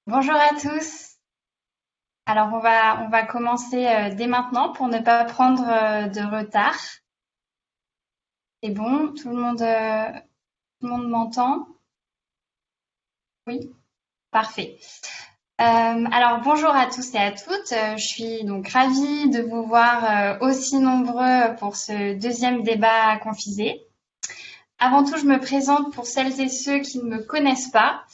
Bonjour à tous. Alors on va commencer dès maintenant pour ne pas prendre de retard. C'est bon, tout le monde m'entend? Oui, parfait. Alors bonjour à tous et à toutes. Je suis donc ravie de vous voir aussi nombreux pour ce deuxième débat confisé. Avant tout, je me présente pour celles et ceux qui ne me connaissent pas.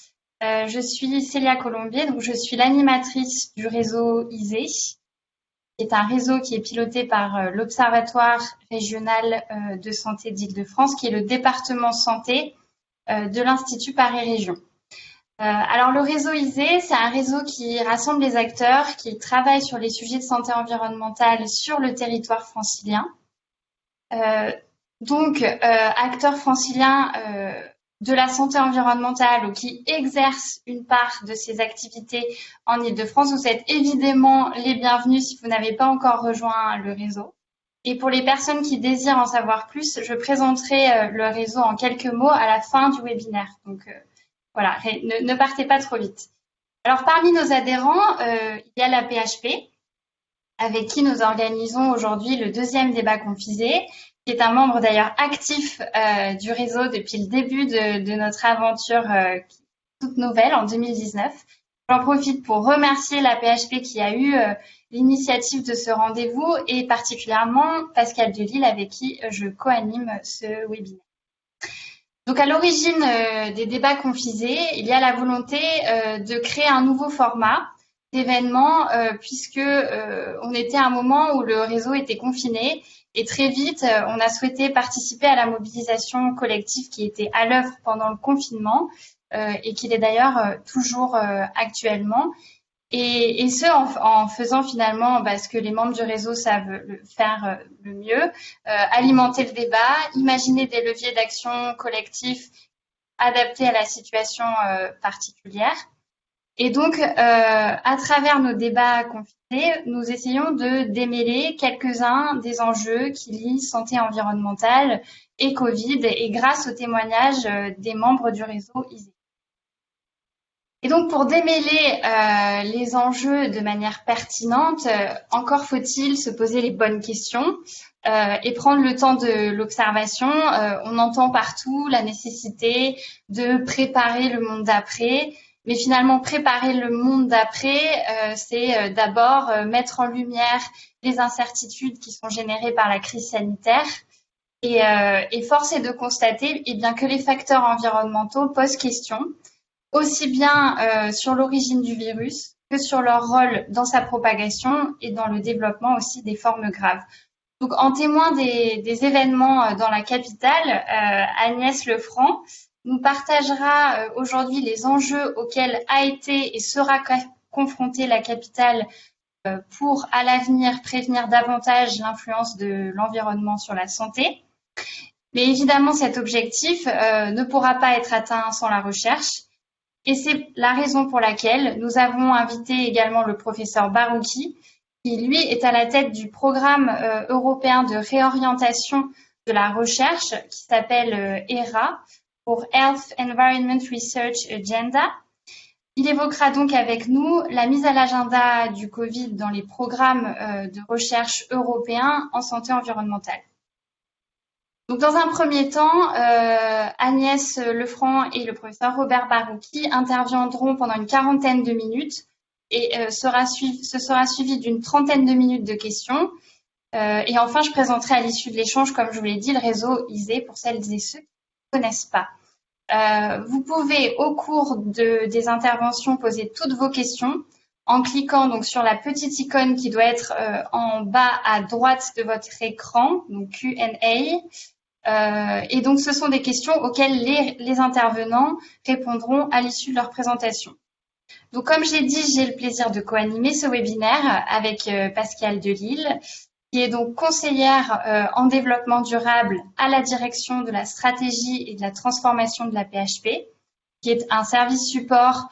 Je suis Célia Colombier, donc je suis l'animatrice du réseau ISée, qui est un réseau qui est piloté par l'Observatoire régional de santé d'Île-de-France, qui est le département santé de l'Institut Paris Région. Alors le réseau ISée, c'est un réseau qui rassemble les acteurs qui travaillent sur les sujets de santé environnementale sur le territoire francilien. Acteurs franciliens de la santé environnementale ou qui exercent une part de ces activités en Île-de-France, vous êtes évidemment les bienvenus si vous n'avez pas encore rejoint le réseau. Et pour les personnes qui désirent en savoir plus, je présenterai le réseau en quelques mots à la fin du webinaire. Donc voilà, ne partez pas trop vite. Alors parmi nos adhérents, il y a la PHP, avec qui nous organisons aujourd'hui le deuxième débat confisé, qui est un membre d'ailleurs actif du réseau depuis le début de notre aventure toute nouvelle en 2019. J'en profite pour remercier la PHP qui a eu l'initiative de ce rendez-vous et particulièrement Pascal Delisle avec qui je co-anime ce webinaire. Donc à l'origine des débats confisés, il y a la volonté de créer un nouveau format d'événements puisque on était à un moment où le réseau était confiné et très vite on a souhaité participer à la mobilisation collective qui était à l'œuvre pendant le confinement et qui l'est d'ailleurs toujours actuellement. Et ce, en faisant finalement ce que les membres du réseau savent faire le mieux, alimenter le débat, imaginer des leviers d'action collectifs adaptés à la situation particulière. Et donc, à travers nos débats confinés, nous essayons de démêler quelques-uns des enjeux qui lient santé environnementale et Covid, et grâce aux témoignages des membres du réseau ISée. Et donc, pour démêler les enjeux de manière pertinente, encore faut-il se poser les bonnes questions et prendre le temps de l'observation. On entend partout la nécessité de préparer le monde d'après, mais finalement, préparer le monde d'après, c'est d'abord mettre en lumière les incertitudes qui sont générées par la crise sanitaire. Et force est de constater bien, que les facteurs environnementaux posent question, aussi bien sur l'origine du virus que sur leur rôle dans sa propagation et dans le développement aussi des formes graves. Donc, en témoin des événements dans la capitale, Agnès Lefranc nous partagera aujourd'hui les enjeux auxquels a été et sera confrontée la capitale pour, à l'avenir, prévenir davantage l'influence de l'environnement sur la santé. Mais évidemment, cet objectif ne pourra pas être atteint sans la recherche. Et c'est la raison pour laquelle nous avons invité également le professeur Barouki, qui lui est à la tête du programme européen de réorientation de la recherche qui s'appelle ERA, pour Health Environment Research Agenda. Il évoquera donc avec nous la mise à l'agenda du Covid dans les programmes de recherche européens en santé environnementale. Donc, dans un premier temps, Agnès Lefranc et le professeur Robert Barouki interviendront pendant une quarantaine de minutes et ce sera suivi d'une trentaine de minutes de questions. Et enfin, je présenterai à l'issue de l'échange, comme je vous l'ai dit, le réseau ISée pour celles et ceux qui ne connaissent pas. Vous pouvez, au cours des interventions, poser toutes vos questions en cliquant donc sur la petite icône qui doit être en bas à droite de votre écran, donc Q&A. Et donc, ce sont des questions auxquelles les intervenants répondront à l'issue de leur présentation. Donc, comme j'ai dit, j'ai le plaisir de co-animer ce webinaire avec Pascal Delisle, qui est donc conseillère en développement durable à la direction de la stratégie et de la transformation de la PHP, qui est un service support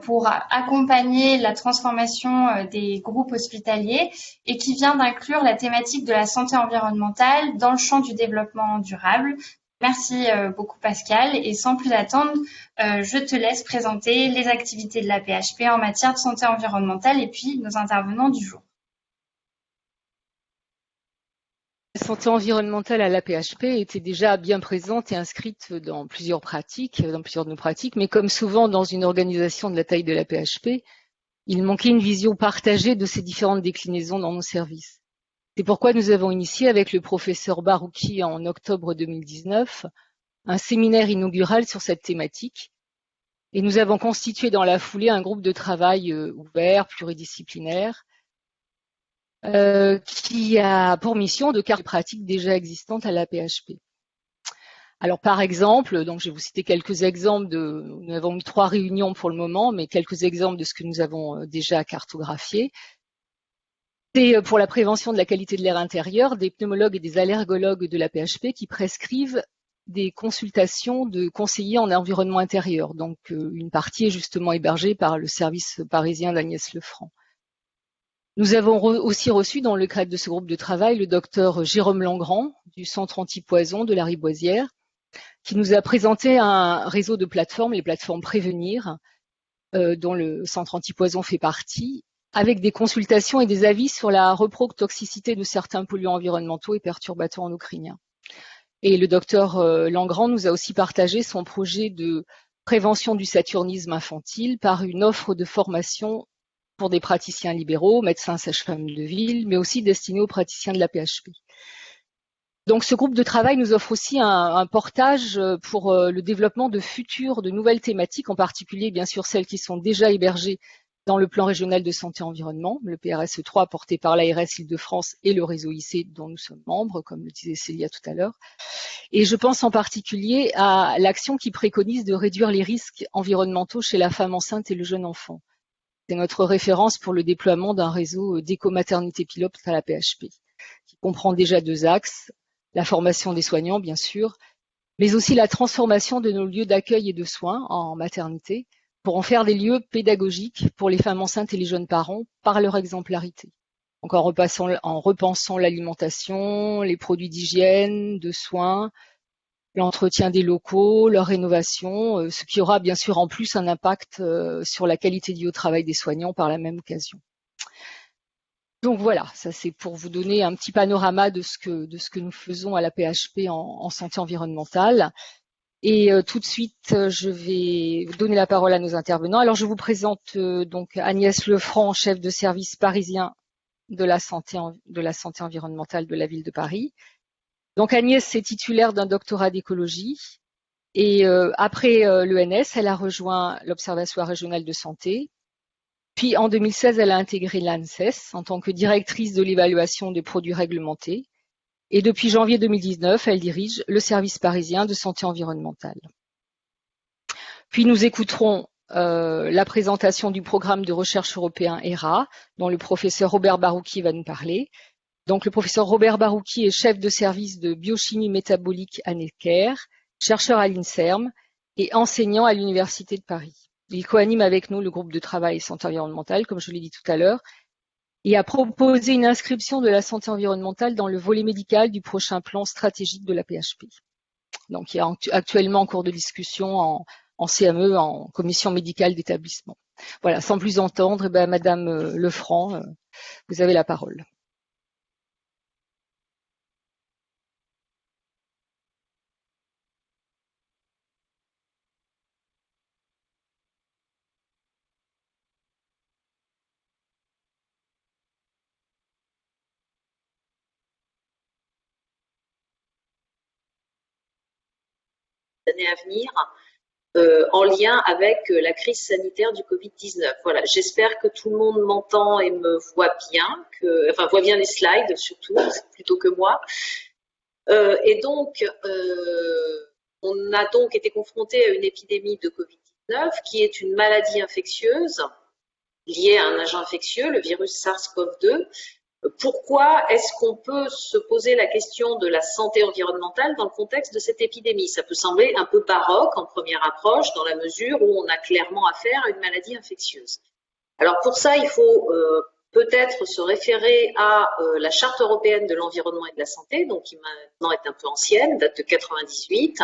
pour accompagner la transformation des groupes hospitaliers et qui vient d'inclure la thématique de la santé environnementale dans le champ du développement durable, Merci beaucoup Pascal et sans plus attendre, je te laisse présenter les activités de la PHP en matière de santé environnementale et puis nos intervenants du jour. La santé environnementale à l'AP-HP était déjà bien présente et inscrite dans plusieurs de nos pratiques, mais comme souvent dans une organisation de la taille de l'AP-HP, il manquait une vision partagée de ces différentes déclinaisons dans nos services. C'est pourquoi nous avons initié avec le professeur Barouki en octobre 2019 un séminaire inaugural sur cette thématique et nous avons constitué dans la foulée un groupe de travail ouvert, pluridisciplinaire, qui a pour mission de cadrer les pratiques déjà existantes à la PHP. Alors par exemple, donc je vais vous citer quelques exemples nous avons eu 3 réunions pour le moment, mais quelques exemples de ce que nous avons déjà cartographié. C'est pour la prévention de la qualité de l'air intérieur, des pneumologues et des allergologues de la PHP qui prescrivent des consultations de conseillers en environnement intérieur. Donc une partie est justement hébergée par le service parisien d'Agnès Lefranc. Nous avons aussi reçu dans le cadre de ce groupe de travail le docteur Jérôme Langrand du Centre Antipoison de la Riboisière qui nous a présenté un réseau de plateformes, les plateformes Prévenir, dont le Centre Antipoison fait partie, avec des consultations et des avis sur la reprotoxicité de certains polluants environnementaux et perturbateurs endocriniens. Et le docteur Langrand nous a aussi partagé son projet de prévention du saturnisme infantile par une offre de formation pour des praticiens libéraux, médecins, sages-femmes de ville, mais aussi destinés aux praticiens de la PHP. Donc ce groupe de travail nous offre aussi un portage pour le développement de nouvelles thématiques, en particulier bien sûr celles qui sont déjà hébergées dans le plan régional de santé environnement, le PRSE 3 porté par l'ARS Île-de-France et le réseau IC dont nous sommes membres, comme le disait Célia tout à l'heure. Et je pense en particulier à l'action qui préconise de réduire les risques environnementaux chez la femme enceinte et le jeune enfant. C'est notre référence pour le déploiement d'un réseau d'éco-maternité pilote à la PHP, qui comprend déjà 2 axes, la formation des soignants bien sûr, mais aussi la transformation de nos lieux d'accueil et de soins en maternité pour en faire des lieux pédagogiques pour les femmes enceintes et les jeunes parents par leur exemplarité. Donc en repensant l'alimentation, les produits d'hygiène, de soins, l'entretien des locaux, leur rénovation, ce qui aura bien sûr en plus un impact sur la qualité de vie au travail des soignants par la même occasion. Donc voilà, ça c'est pour vous donner un petit panorama de ce que nous faisons à la PHP en santé environnementale. Et tout de suite, je vais donner la parole à nos intervenants. Alors je vous présente donc Agnès Lefranc, chef de service parisien de la santé environnementale de la ville de Paris. Donc Agnès est titulaire d'un doctorat d'écologie et après l'ENS, elle a rejoint l'Observatoire régional de santé. Puis en 2016, elle a intégré l'ANSES en tant que directrice de l'évaluation des produits réglementés. Et depuis janvier 2019, elle dirige le service parisien de santé environnementale. Puis nous écouterons la présentation du programme de recherche européen ERA, dont le professeur Robert Barouki va nous parler. Donc le professeur Robert Barouki est chef de service de biochimie métabolique à Necker, chercheur à l'INSERM et enseignant à l'Université de Paris. Il coanime avec nous le groupe de travail santé environnementale, comme je l'ai dit tout à l'heure, et a proposé une inscription de la santé environnementale dans le volet médical du prochain plan stratégique de la PHP. Donc il est actuellement en cours de discussion en CME, en commission médicale d'établissement. Voilà, sans plus entendre, Madame Lefranc, vous avez la parole. Années à venir en lien avec la crise sanitaire du Covid-19. Voilà, j'espère que tout le monde m'entend et me voit bien, voit bien les slides surtout, plutôt que moi. Et donc, on a donc été confronté à une épidémie de Covid-19 qui est une maladie infectieuse liée à un agent infectieux, le virus SARS-CoV-2. Pourquoi est-ce qu'on peut se poser la question de la santé environnementale dans le contexte de cette épidémie? Ça peut sembler un peu baroque en première approche dans la mesure où on a clairement affaire à une maladie infectieuse. Alors pour ça, il faut peut-être se référer à la Charte européenne de l'environnement et de la santé, donc qui maintenant est un peu ancienne, date de 98,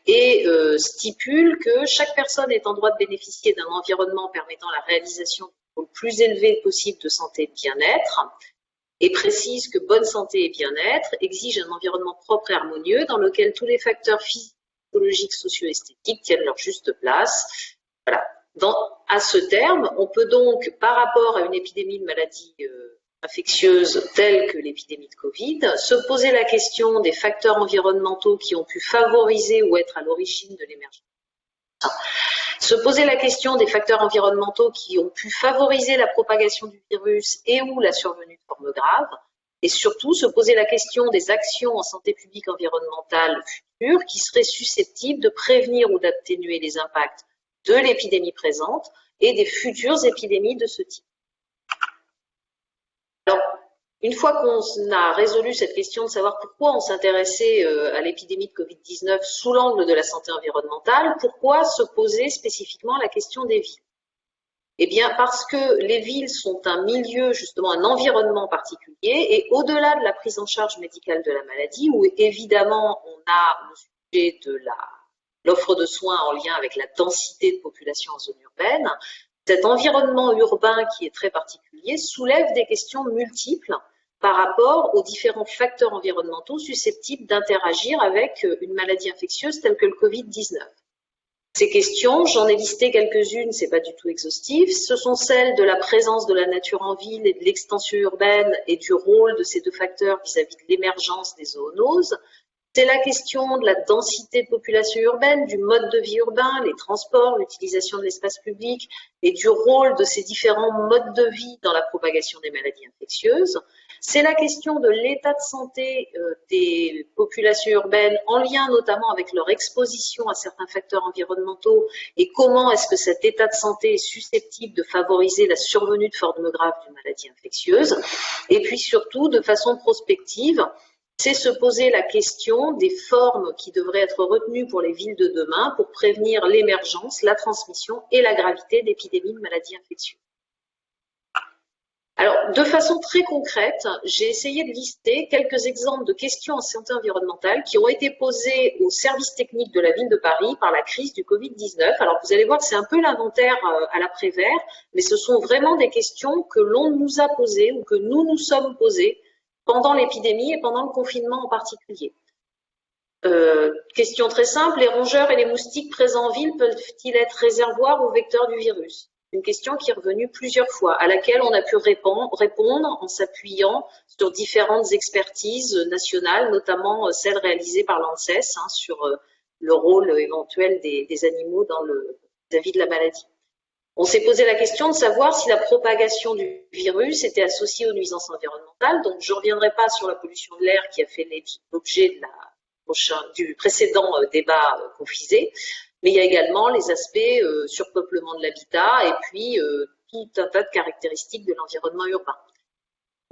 et stipule que chaque personne est en droit de bénéficier d'un environnement permettant la réalisation au plus élevé possible de santé et de bien-être, et précise que bonne santé et bien-être exigent un environnement propre et harmonieux dans lequel tous les facteurs physiques, psychologiques, socio-esthétiques tiennent leur juste place. Voilà. À ce terme, on peut donc, par rapport à une épidémie de maladies infectieuses telle que l'épidémie de Covid, se poser la question des facteurs environnementaux qui ont pu favoriser ou être à l'origine de l'émergence. Se poser la question des facteurs environnementaux qui ont pu favoriser la propagation du virus et ou la survenue de formes graves, et surtout se poser la question des actions en santé publique environnementale futures qui seraient susceptibles de prévenir ou d'atténuer les impacts de l'épidémie présente et des futures épidémies de ce type. Alors, une fois qu'on a résolu cette question de savoir pourquoi on s'intéressait à l'épidémie de Covid-19 sous l'angle de la santé environnementale, pourquoi se poser spécifiquement la question des villes? Eh bien, parce que les villes sont un milieu, justement un environnement particulier, et au-delà de la prise en charge médicale de la maladie, où évidemment on a le sujet de l'offre de soins en lien avec la densité de population en zone urbaine, cet environnement urbain qui est très particulier soulève des questions multiples par rapport aux différents facteurs environnementaux susceptibles d'interagir avec une maladie infectieuse telle que le Covid-19. Ces questions, j'en ai listé quelques-unes, c'est pas du tout exhaustif, ce sont celles de la présence de la nature en ville et de l'extension urbaine et du rôle de ces deux facteurs vis-à-vis de l'émergence des zoonoses. C'est la question de la densité de population urbaine, du mode de vie urbain, les transports, l'utilisation de l'espace public et du rôle de ces différents modes de vie dans la propagation des maladies infectieuses. C'est la question de l'état de santé des populations urbaines en lien notamment avec leur exposition à certains facteurs environnementaux et comment est-ce que cet état de santé est susceptible de favoriser la survenue de formes graves d'une maladie infectieuse. Et puis surtout, de façon prospective, c'est se poser la question des formes qui devraient être retenues pour les villes de demain pour prévenir l'émergence, la transmission et la gravité d'épidémies de maladies infectieuses. Alors, de façon très concrète, j'ai essayé de lister quelques exemples de questions en santé environnementale qui ont été posées aux services techniques de la ville de Paris par la crise du Covid-19. Alors, vous allez voir que c'est un peu l'inventaire à l'après-vert, mais ce sont vraiment des questions que l'on nous a posées ou que nous nous sommes posées pendant l'épidémie et pendant le confinement en particulier. Question très simple, les rongeurs et les moustiques présents en ville peuvent-ils être réservoirs ou vecteurs du virus? Une question qui est revenue plusieurs fois, à laquelle on a pu répondre en s'appuyant sur différentes expertises nationales, notamment celles réalisées par l'ANSES sur le rôle éventuel des animaux vis-à-vis de la maladie. On s'est posé la question de savoir si la propagation du virus était associée aux nuisances environnementales. Donc, je ne reviendrai pas sur la pollution de l'air qui a fait l'objet du précédent débat confisé, mais il y a également les aspects surpeuplement de l'habitat et puis tout un tas de caractéristiques de l'environnement urbain.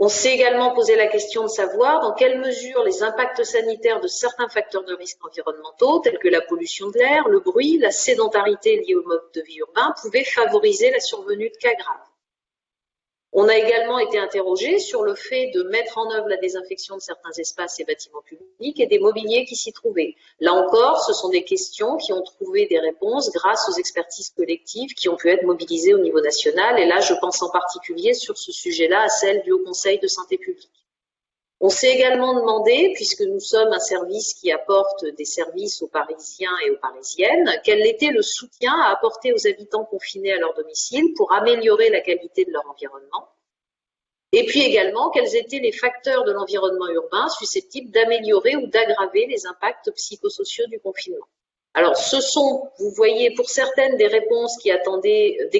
On s'est également posé la question de savoir dans quelle mesure les impacts sanitaires de certains facteurs de risque environnementaux, tels que la pollution de l'air, le bruit, la sédentarité liée au mode de vie urbain, pouvaient favoriser la survenue de cas graves. On a également été interrogé sur le fait de mettre en œuvre la désinfection de certains espaces et bâtiments publics et des mobiliers qui s'y trouvaient. Là encore, ce sont des questions qui ont trouvé des réponses grâce aux expertises collectives qui ont pu être mobilisées au niveau national. Et là, je pense en particulier sur ce sujet-là à celle du Haut Conseil de santé publique. On s'est également demandé, puisque nous sommes un service qui apporte des services aux Parisiens et aux Parisiennes, quel était le soutien à apporter aux habitants confinés à leur domicile pour améliorer la qualité de leur environnement. Et puis également, quels étaient les facteurs de l'environnement urbain susceptibles d'améliorer ou d'aggraver les impacts psychosociaux du confinement. Alors, ce sont, vous voyez, pour certaines des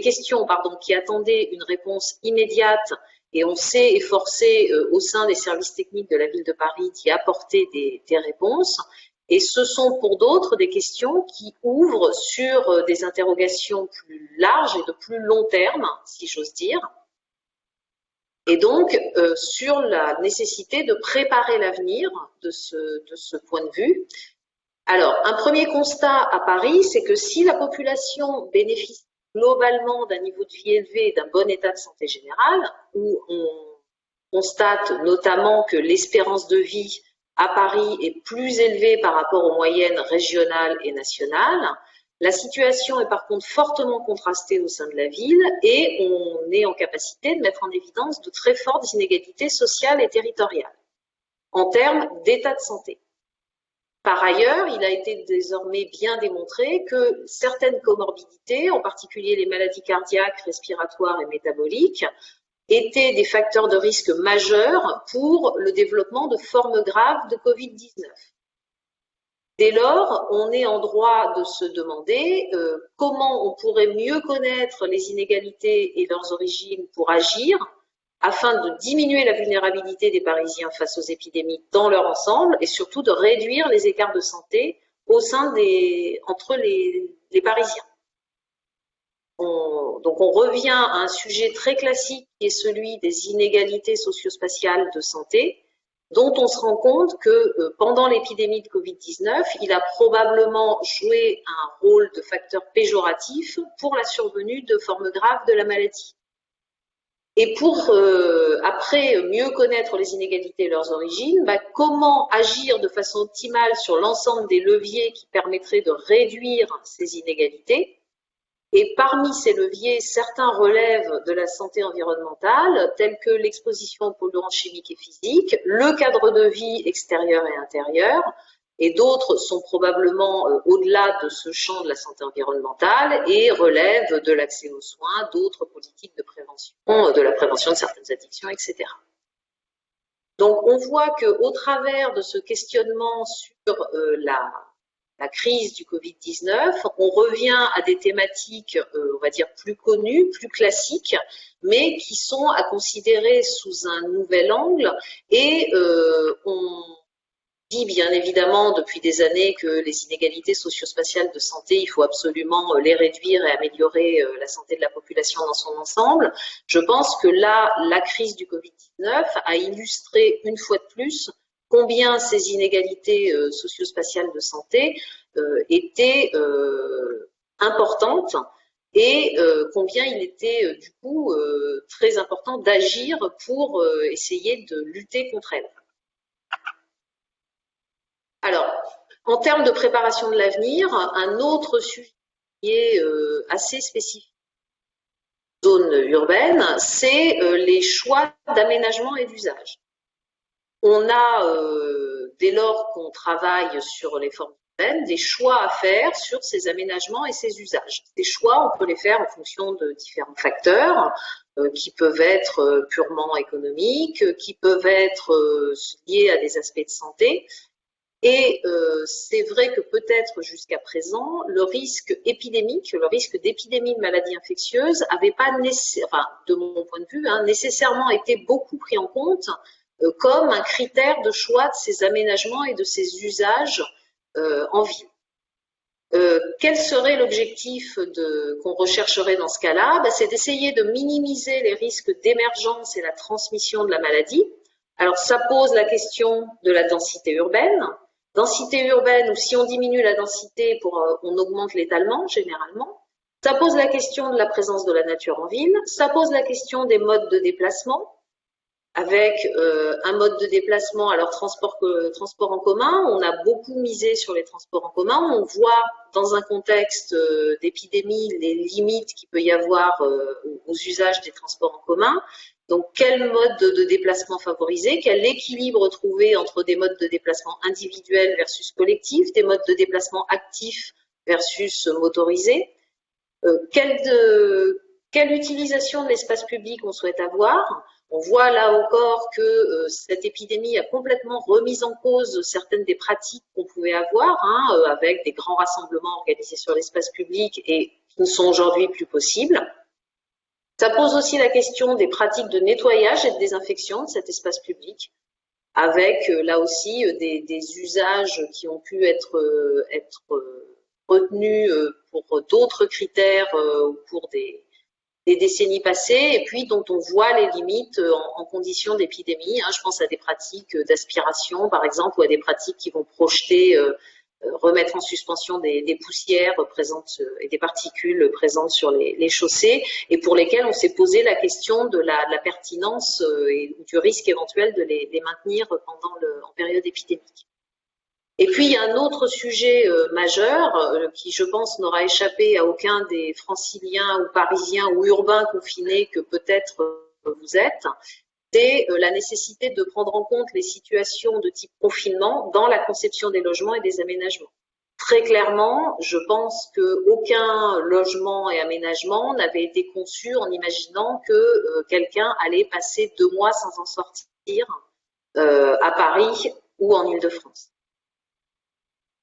questions qui attendaient une réponse immédiate. Et on s'est efforcé au sein des services techniques de la ville de Paris d'y apporter des réponses. Et ce sont pour d'autres des questions qui ouvrent sur des interrogations plus larges et de plus long terme, si j'ose dire. Et donc, sur la nécessité de préparer l'avenir de ce point de vue. Alors, un premier constat à Paris, c'est que si la population bénéficie globalement d'un niveau de vie élevé et d'un bon état de santé général, où on constate notamment que l'espérance de vie à Paris est plus élevée par rapport aux moyennes régionales et nationales. La situation est par contre fortement contrastée au sein de la ville et on est en capacité de mettre en évidence de très fortes inégalités sociales et territoriales en termes d'état de santé. Par ailleurs, il a été désormais bien démontré que certaines comorbidités, en particulier les maladies cardiaques, respiratoires et métaboliques, étaient des facteurs de risque majeurs pour le développement de formes graves de Covid-19. Dès lors, on est en droit de se demander comment on pourrait mieux connaître les inégalités et leurs origines pour agir afin de diminuer la vulnérabilité des Parisiens face aux épidémies dans leur ensemble et surtout de réduire les écarts de santé entre les Parisiens. Donc on revient à un sujet très classique qui est celui des inégalités socio-spatiales de santé, dont on se rend compte que pendant l'épidémie de Covid-19, il a probablement joué un rôle de facteur péjoratif pour la survenue de formes graves de la maladie. Et pour, après, mieux connaître les inégalités et leurs origines, comment agir de façon optimale sur l'ensemble des leviers qui permettraient de réduire ces inégalités. Et parmi ces leviers, certains relèvent de la santé environnementale, tels que l'exposition aux polluants chimiques et physiques, le cadre de vie extérieur et intérieur, et d'autres sont probablement au-delà de ce champ de la santé environnementale et relèvent de l'accès aux soins, d'autres politiques de prévention, de la prévention de certaines addictions, etc. Donc on voit qu'au travers de ce questionnement sur la crise du Covid-19, on revient à des thématiques, on va dire, plus connues, plus classiques, mais qui sont à considérer sous un nouvel angle et on dit bien évidemment depuis des années que les inégalités socio-spatiales de santé, il faut absolument les réduire et améliorer la santé de la population dans son ensemble. Je pense que là, la crise du Covid-19 a illustré une fois de plus combien ces inégalités socio-spatiales de santé étaient importantes et combien il était du coup très important d'agir pour essayer de lutter contre elles. Alors, en termes de préparation de l'avenir, un autre sujet qui est assez spécifique de la zone urbaine, c'est les choix d'aménagement et d'usage. On a, dès lors qu'on travaille sur les formes urbaines, des choix à faire sur ces aménagements et ces usages. Ces choix, on peut les faire en fonction de différents facteurs qui peuvent être purement économiques, qui peuvent être liés à des aspects de santé. Et c'est vrai que peut-être jusqu'à présent, le risque épidémique, le risque d'épidémie de maladies infectieuses avait pas, de mon point de vue, nécessairement été beaucoup pris en compte comme un critère de choix de ces aménagements et de ces usages en ville. Quel serait l'objectif qu'on rechercherait dans ce cas-là? C'est d'essayer de minimiser les risques d'émergence et la transmission de la maladie. Alors ça pose la question de la densité urbaine. Densité urbaine, où si on diminue la densité, on augmente l'étalement généralement. Ça pose la question de la présence de la nature en ville. Ça pose la question des modes de déplacement, avec un mode de déplacement, alors transport en commun. On a beaucoup misé sur les transports en commun. On voit dans un contexte d'épidémie les limites qu'il peut y avoir aux usages des transports en commun. Donc, quel mode de déplacement favoriser? Quel équilibre trouver entre des modes de déplacement individuels versus collectifs, des modes de déplacement actifs versus motorisés? Quelle utilisation de l'espace public on souhaite avoir? On voit là encore que cette épidémie a complètement remis en cause certaines des pratiques qu'on pouvait avoir, avec des grands rassemblements organisés sur l'espace public et qui ne sont aujourd'hui plus possibles. Ça pose aussi la question des pratiques de nettoyage et de désinfection de cet espace public, avec là aussi des usages qui ont pu être retenus pour d'autres critères au cours des décennies passées, et puis dont on voit les limites en conditions d'épidémie. Je pense à des pratiques d'aspiration, par exemple, ou à des pratiques qui vont projeter remettre en suspension des poussières présentes et des particules présentes sur les chaussées, et pour lesquelles on s'est posé la question de la pertinence et du risque éventuel de les maintenir en période épidémique. Et puis, il y a un autre sujet majeur qui, je pense, n'aura échappé à aucun des franciliens ou parisiens ou urbains confinés que peut-être vous êtes, c'est la nécessité de prendre en compte les situations de type confinement dans la conception des logements et des aménagements. Très clairement, je pense qu'aucun logement et aménagement n'avait été conçu en imaginant que quelqu'un allait passer 2 mois sans en sortir à Paris ou en Île-de-France.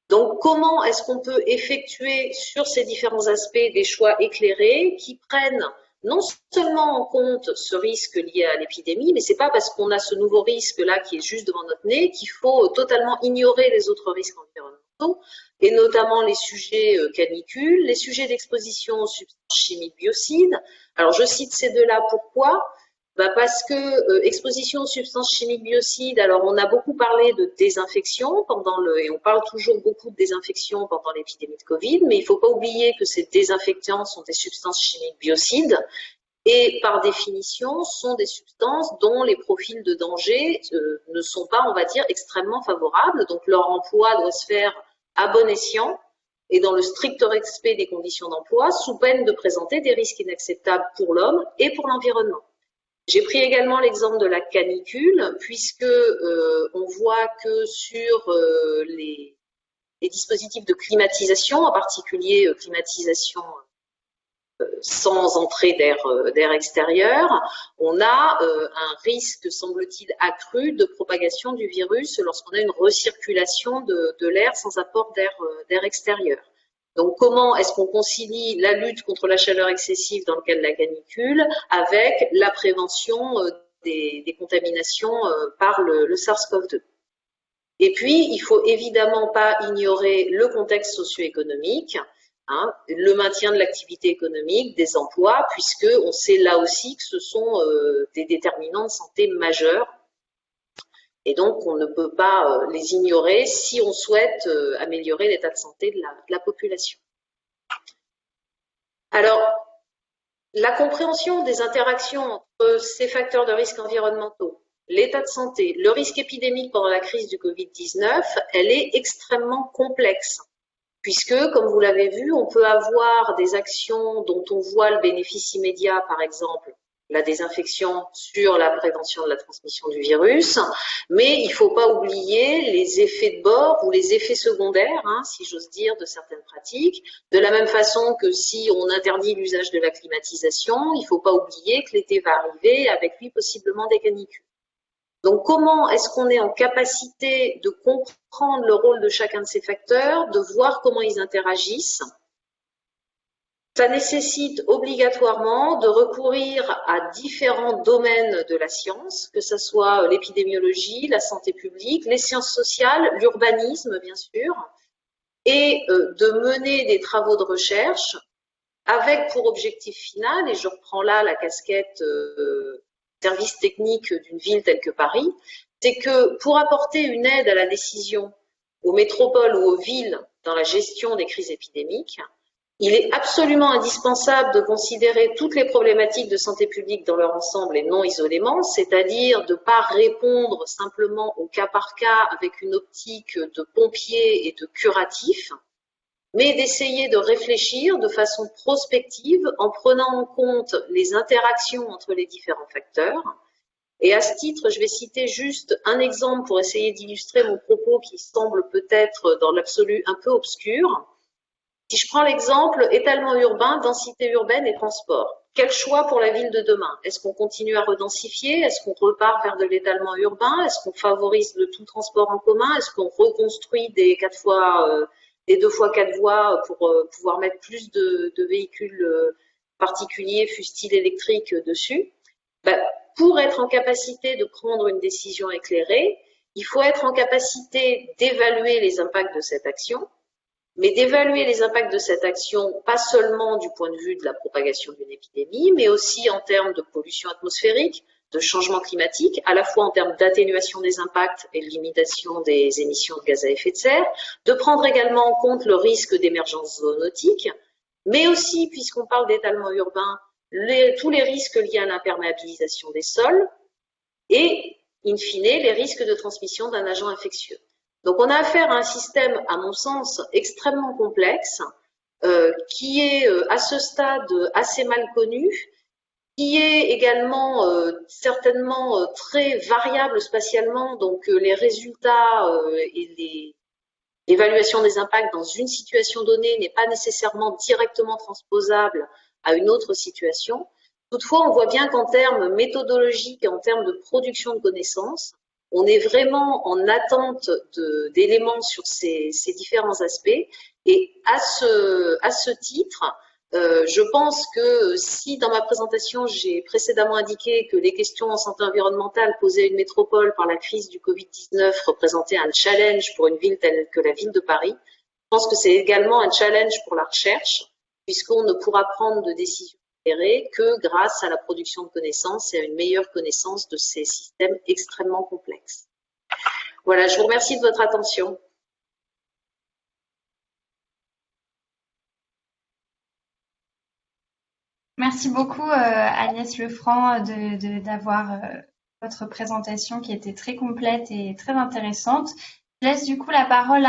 Donc, comment est-ce qu'on peut effectuer sur ces différents aspects des choix éclairés qui prennent non seulement en compte ce risque lié à l'épidémie, mais c'est pas parce qu'on a ce nouveau risque-là qui est juste devant notre nez qu'il faut totalement ignorer les autres risques environnementaux, et notamment les sujets canicules, les sujets d'exposition aux substances chimiques biocides. Alors, je cite ces deux-là, pourquoi ? Parce que exposition aux substances chimiques biocides, alors on a beaucoup parlé de désinfection et on parle toujours beaucoup de désinfection pendant l'épidémie de Covid, mais il ne faut pas oublier que ces désinfectants sont des substances chimiques biocides et par définition sont des substances dont les profils de danger ne sont pas, on va dire, extrêmement favorables. Donc leur emploi doit se faire à bon escient et dans le strict respect des conditions d'emploi, sous peine de présenter des risques inacceptables pour l'homme et pour l'environnement. J'ai pris également l'exemple de la canicule, puisque on voit que sur les dispositifs de climatisation, en particulier climatisation sans entrée d'air extérieur, on a un risque, semble-t-il, accru de propagation du virus lorsqu'on a une recirculation de l'air sans apport d'air extérieur. Donc, comment est-ce qu'on concilie la lutte contre la chaleur excessive dans le cas de la canicule avec la prévention des contaminations par le SARS-CoV-2? Et puis, il faut évidemment pas ignorer le contexte socio-économique, le maintien de l'activité économique, des emplois, puisque on sait là aussi que ce sont des déterminants de santé majeurs. Et donc, on ne peut pas les ignorer si on souhaite améliorer l'état de santé de la population. Alors, la compréhension des interactions entre ces facteurs de risque environnementaux, l'état de santé, le risque épidémique pendant la crise du Covid-19, elle est extrêmement complexe. Puisque, comme vous l'avez vu, on peut avoir des actions dont on voit le bénéfice immédiat, par exemple, la désinfection sur la prévention de la transmission du virus, mais il ne faut pas oublier les effets de bord ou les effets secondaires, si j'ose dire, de certaines pratiques. De la même façon que si on interdit l'usage de la climatisation, il ne faut pas oublier que l'été va arriver avec lui possiblement des canicules. Donc, comment est-ce qu'on est en capacité de comprendre le rôle de chacun de ces facteurs, de voir comment ils interagissent? Ça nécessite obligatoirement de recourir à différents domaines de la science, que ce soit l'épidémiologie, la santé publique, les sciences sociales, l'urbanisme, bien sûr, et de mener des travaux de recherche avec pour objectif final, et je reprends là la casquette service technique d'une ville telle que Paris, c'est que pour apporter une aide à la décision aux métropoles ou aux villes dans la gestion des crises épidémiques, il est absolument indispensable de considérer toutes les problématiques de santé publique dans leur ensemble et non isolément, c'est-à-dire de ne pas répondre simplement au cas par cas avec une optique de pompier et de curatif, mais d'essayer de réfléchir de façon prospective en prenant en compte les interactions entre les différents facteurs. Et à ce titre, je vais citer juste un exemple pour essayer d'illustrer mon propos qui semble peut-être dans l'absolu un peu obscur. Si je prends l'exemple étalement urbain, densité urbaine et transport, quel choix pour la ville de demain? Est-ce qu'on continue à redensifier? Est-ce qu'on repart vers de l'étalement urbain? Est-ce qu'on favorise le tout transport en commun? Est-ce qu'on reconstruit des 2 fois 4 voies pour pouvoir mettre plus de véhicules particuliers, fustiles électriques dessus? Pour être en capacité de prendre une décision éclairée, il faut être en capacité d'évaluer les impacts de cette action, mais d'évaluer les impacts de cette action, pas seulement du point de vue de la propagation d'une épidémie, mais aussi en termes de pollution atmosphérique, de changement climatique, à la fois en termes d'atténuation des impacts et de limitation des émissions de gaz à effet de serre, de prendre également en compte le risque d'émergence zoonotique, mais aussi, puisqu'on parle d'étalement urbain, tous les risques liés à l'imperméabilisation des sols et, in fine, les risques de transmission d'un agent infectieux. Donc on a affaire à un système, à mon sens, extrêmement complexe, qui est à ce stade assez mal connu, qui est également certainement très variable spatialement, donc les résultats et l'évaluation des impacts dans une situation donnée n'est pas nécessairement directement transposable à une autre situation. Toutefois, on voit bien qu'en termes méthodologiques et en termes de production de connaissances, on est vraiment en attente d'éléments sur ces différents aspects. Et à ce titre, je pense que si dans ma présentation, j'ai précédemment indiqué que les questions en santé environnementale posées à une métropole par la crise du Covid-19 représentaient un challenge pour une ville telle que la ville de Paris, je pense que c'est également un challenge pour la recherche, puisqu'on ne pourra prendre de décisions éclairées que grâce à la production de connaissances et à une meilleure connaissance de ces systèmes extrêmement complexes. Voilà, je vous remercie de votre attention. Merci beaucoup Agnès Lefranc d'avoir votre présentation qui était très complète et très intéressante. Je laisse du coup la parole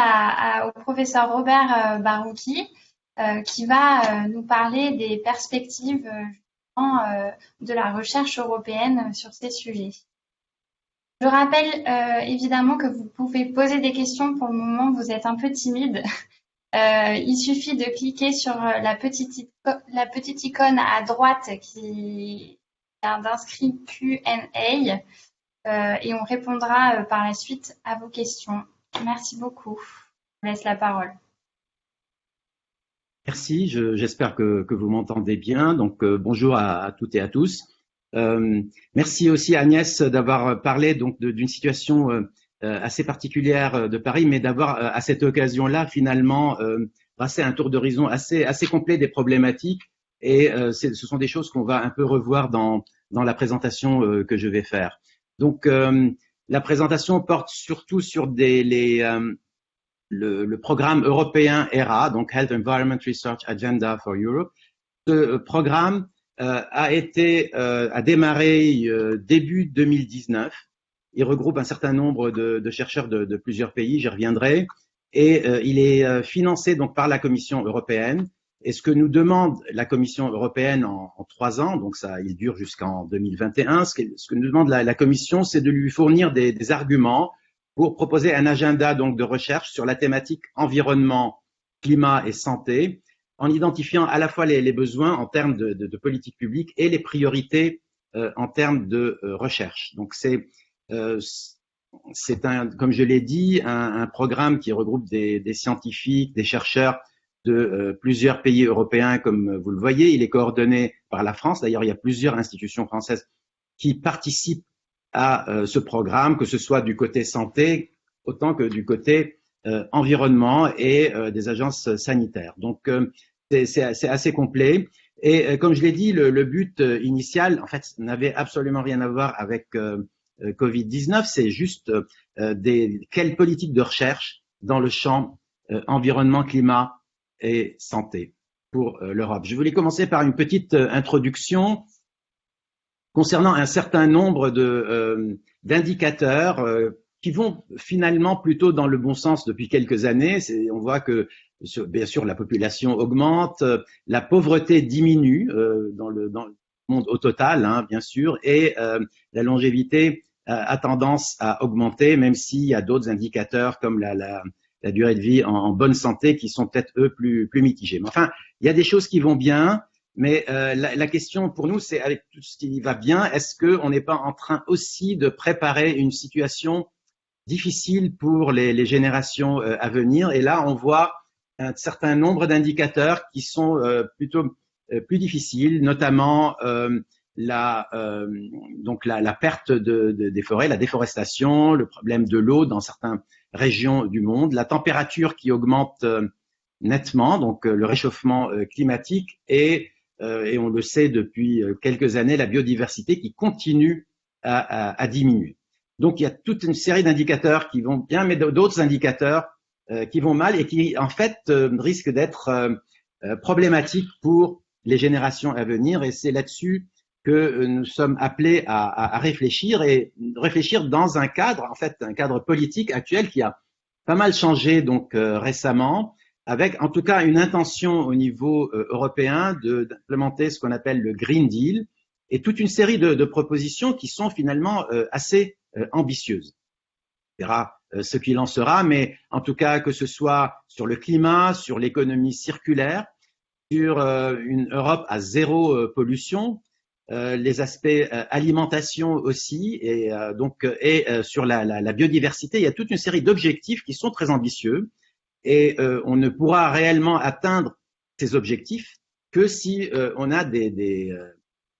au professeur Robert Barouki qui va nous parler des perspectives de la recherche européenne sur ces sujets. Je rappelle évidemment que vous pouvez poser des questions. Pour le moment, vous êtes un peu timide. Il suffit de cliquer sur la petite icône à droite qui est d'inscrit Q&A et on répondra par la suite à vos questions. Merci beaucoup. Je vous laisse la parole. Merci, j'espère que vous m'entendez bien. Donc bonjour à toutes et à tous. Merci aussi Agnès d'avoir parlé donc d'une situation assez particulière de Paris, mais d'avoir à cette occasion-là finalement passé un tour d'horizon assez complet des problématiques. Et ce sont des choses qu'on va un peu revoir dans la présentation que je vais faire. Donc la présentation porte surtout sur le programme européen HERA, donc Health Environment Research Agenda for Europe. Ce programme a démarré début 2019. Il regroupe un certain nombre de chercheurs de plusieurs pays, j'y reviendrai, et il est financé donc par la Commission européenne. Et ce que nous demande la Commission européenne en 3 ans, donc ça, il dure jusqu'en 2021, ce que nous demande la Commission, c'est de lui fournir des arguments pour proposer un agenda donc de recherche sur la thématique environnement, climat et santé, en identifiant à la fois les besoins en termes de politique publique et les priorités en termes de recherche. Donc c'est comme je l'ai dit, un programme qui regroupe des scientifiques, des chercheurs de plusieurs pays européens, comme vous le voyez. Il est coordonné par la France. D'ailleurs, il y a plusieurs institutions françaises qui participent à ce programme, que ce soit du côté santé, autant que du côté environnement et des agences sanitaires. Donc, c'est assez complet. Et comme je l'ai dit, le but initial, en fait, n'avait absolument rien à voir avec Covid-19. C'est juste quelles politiques de recherche dans le champ environnement, climat et santé pour l'Europe. Je voulais commencer par une petite introduction concernant un certain nombre d'indicateurs qui vont finalement plutôt dans le bon sens depuis quelques années. On voit que bien sûr la population augmente, la pauvreté diminue dans le monde au total, hein, bien sûr, et la longévité a tendance à augmenter, même s'il y a d'autres indicateurs comme la durée de vie en bonne santé qui sont peut-être eux plus mitigés. Mais enfin, il y a des choses qui vont bien. Mais la question pour nous, c'est avec tout ce qui va bien, est-ce qu'on n'est pas en train aussi de préparer une situation difficile pour les générations à venir? Et là, on voit un certain nombre d'indicateurs qui sont plutôt plus difficiles, notamment la perte des forêts, la déforestation, le problème de l'eau dans certaines régions du monde, la température qui augmente nettement, donc le réchauffement climatique et on le sait depuis quelques années, la biodiversité qui continue à diminuer. Donc il y a toute une série d'indicateurs qui vont bien, mais d'autres indicateurs qui vont mal et qui en fait risquent d'être problématiques pour les générations à venir. Et c'est là-dessus que nous sommes appelés à réfléchir et réfléchir dans un cadre, en fait, un cadre politique actuel qui a pas mal changé donc récemment, avec en tout cas une intention au niveau européen d'implémenter ce qu'on appelle le Green Deal et toute une série de propositions qui sont finalement assez ambitieuses. On verra ce qu'il en sera, mais en tout cas que ce soit sur le climat, sur l'économie circulaire, sur une Europe à zéro pollution, les aspects alimentation aussi, et sur la biodiversité, il y a toute une série d'objectifs qui sont très ambitieux, et on ne pourra réellement atteindre ces objectifs que si on a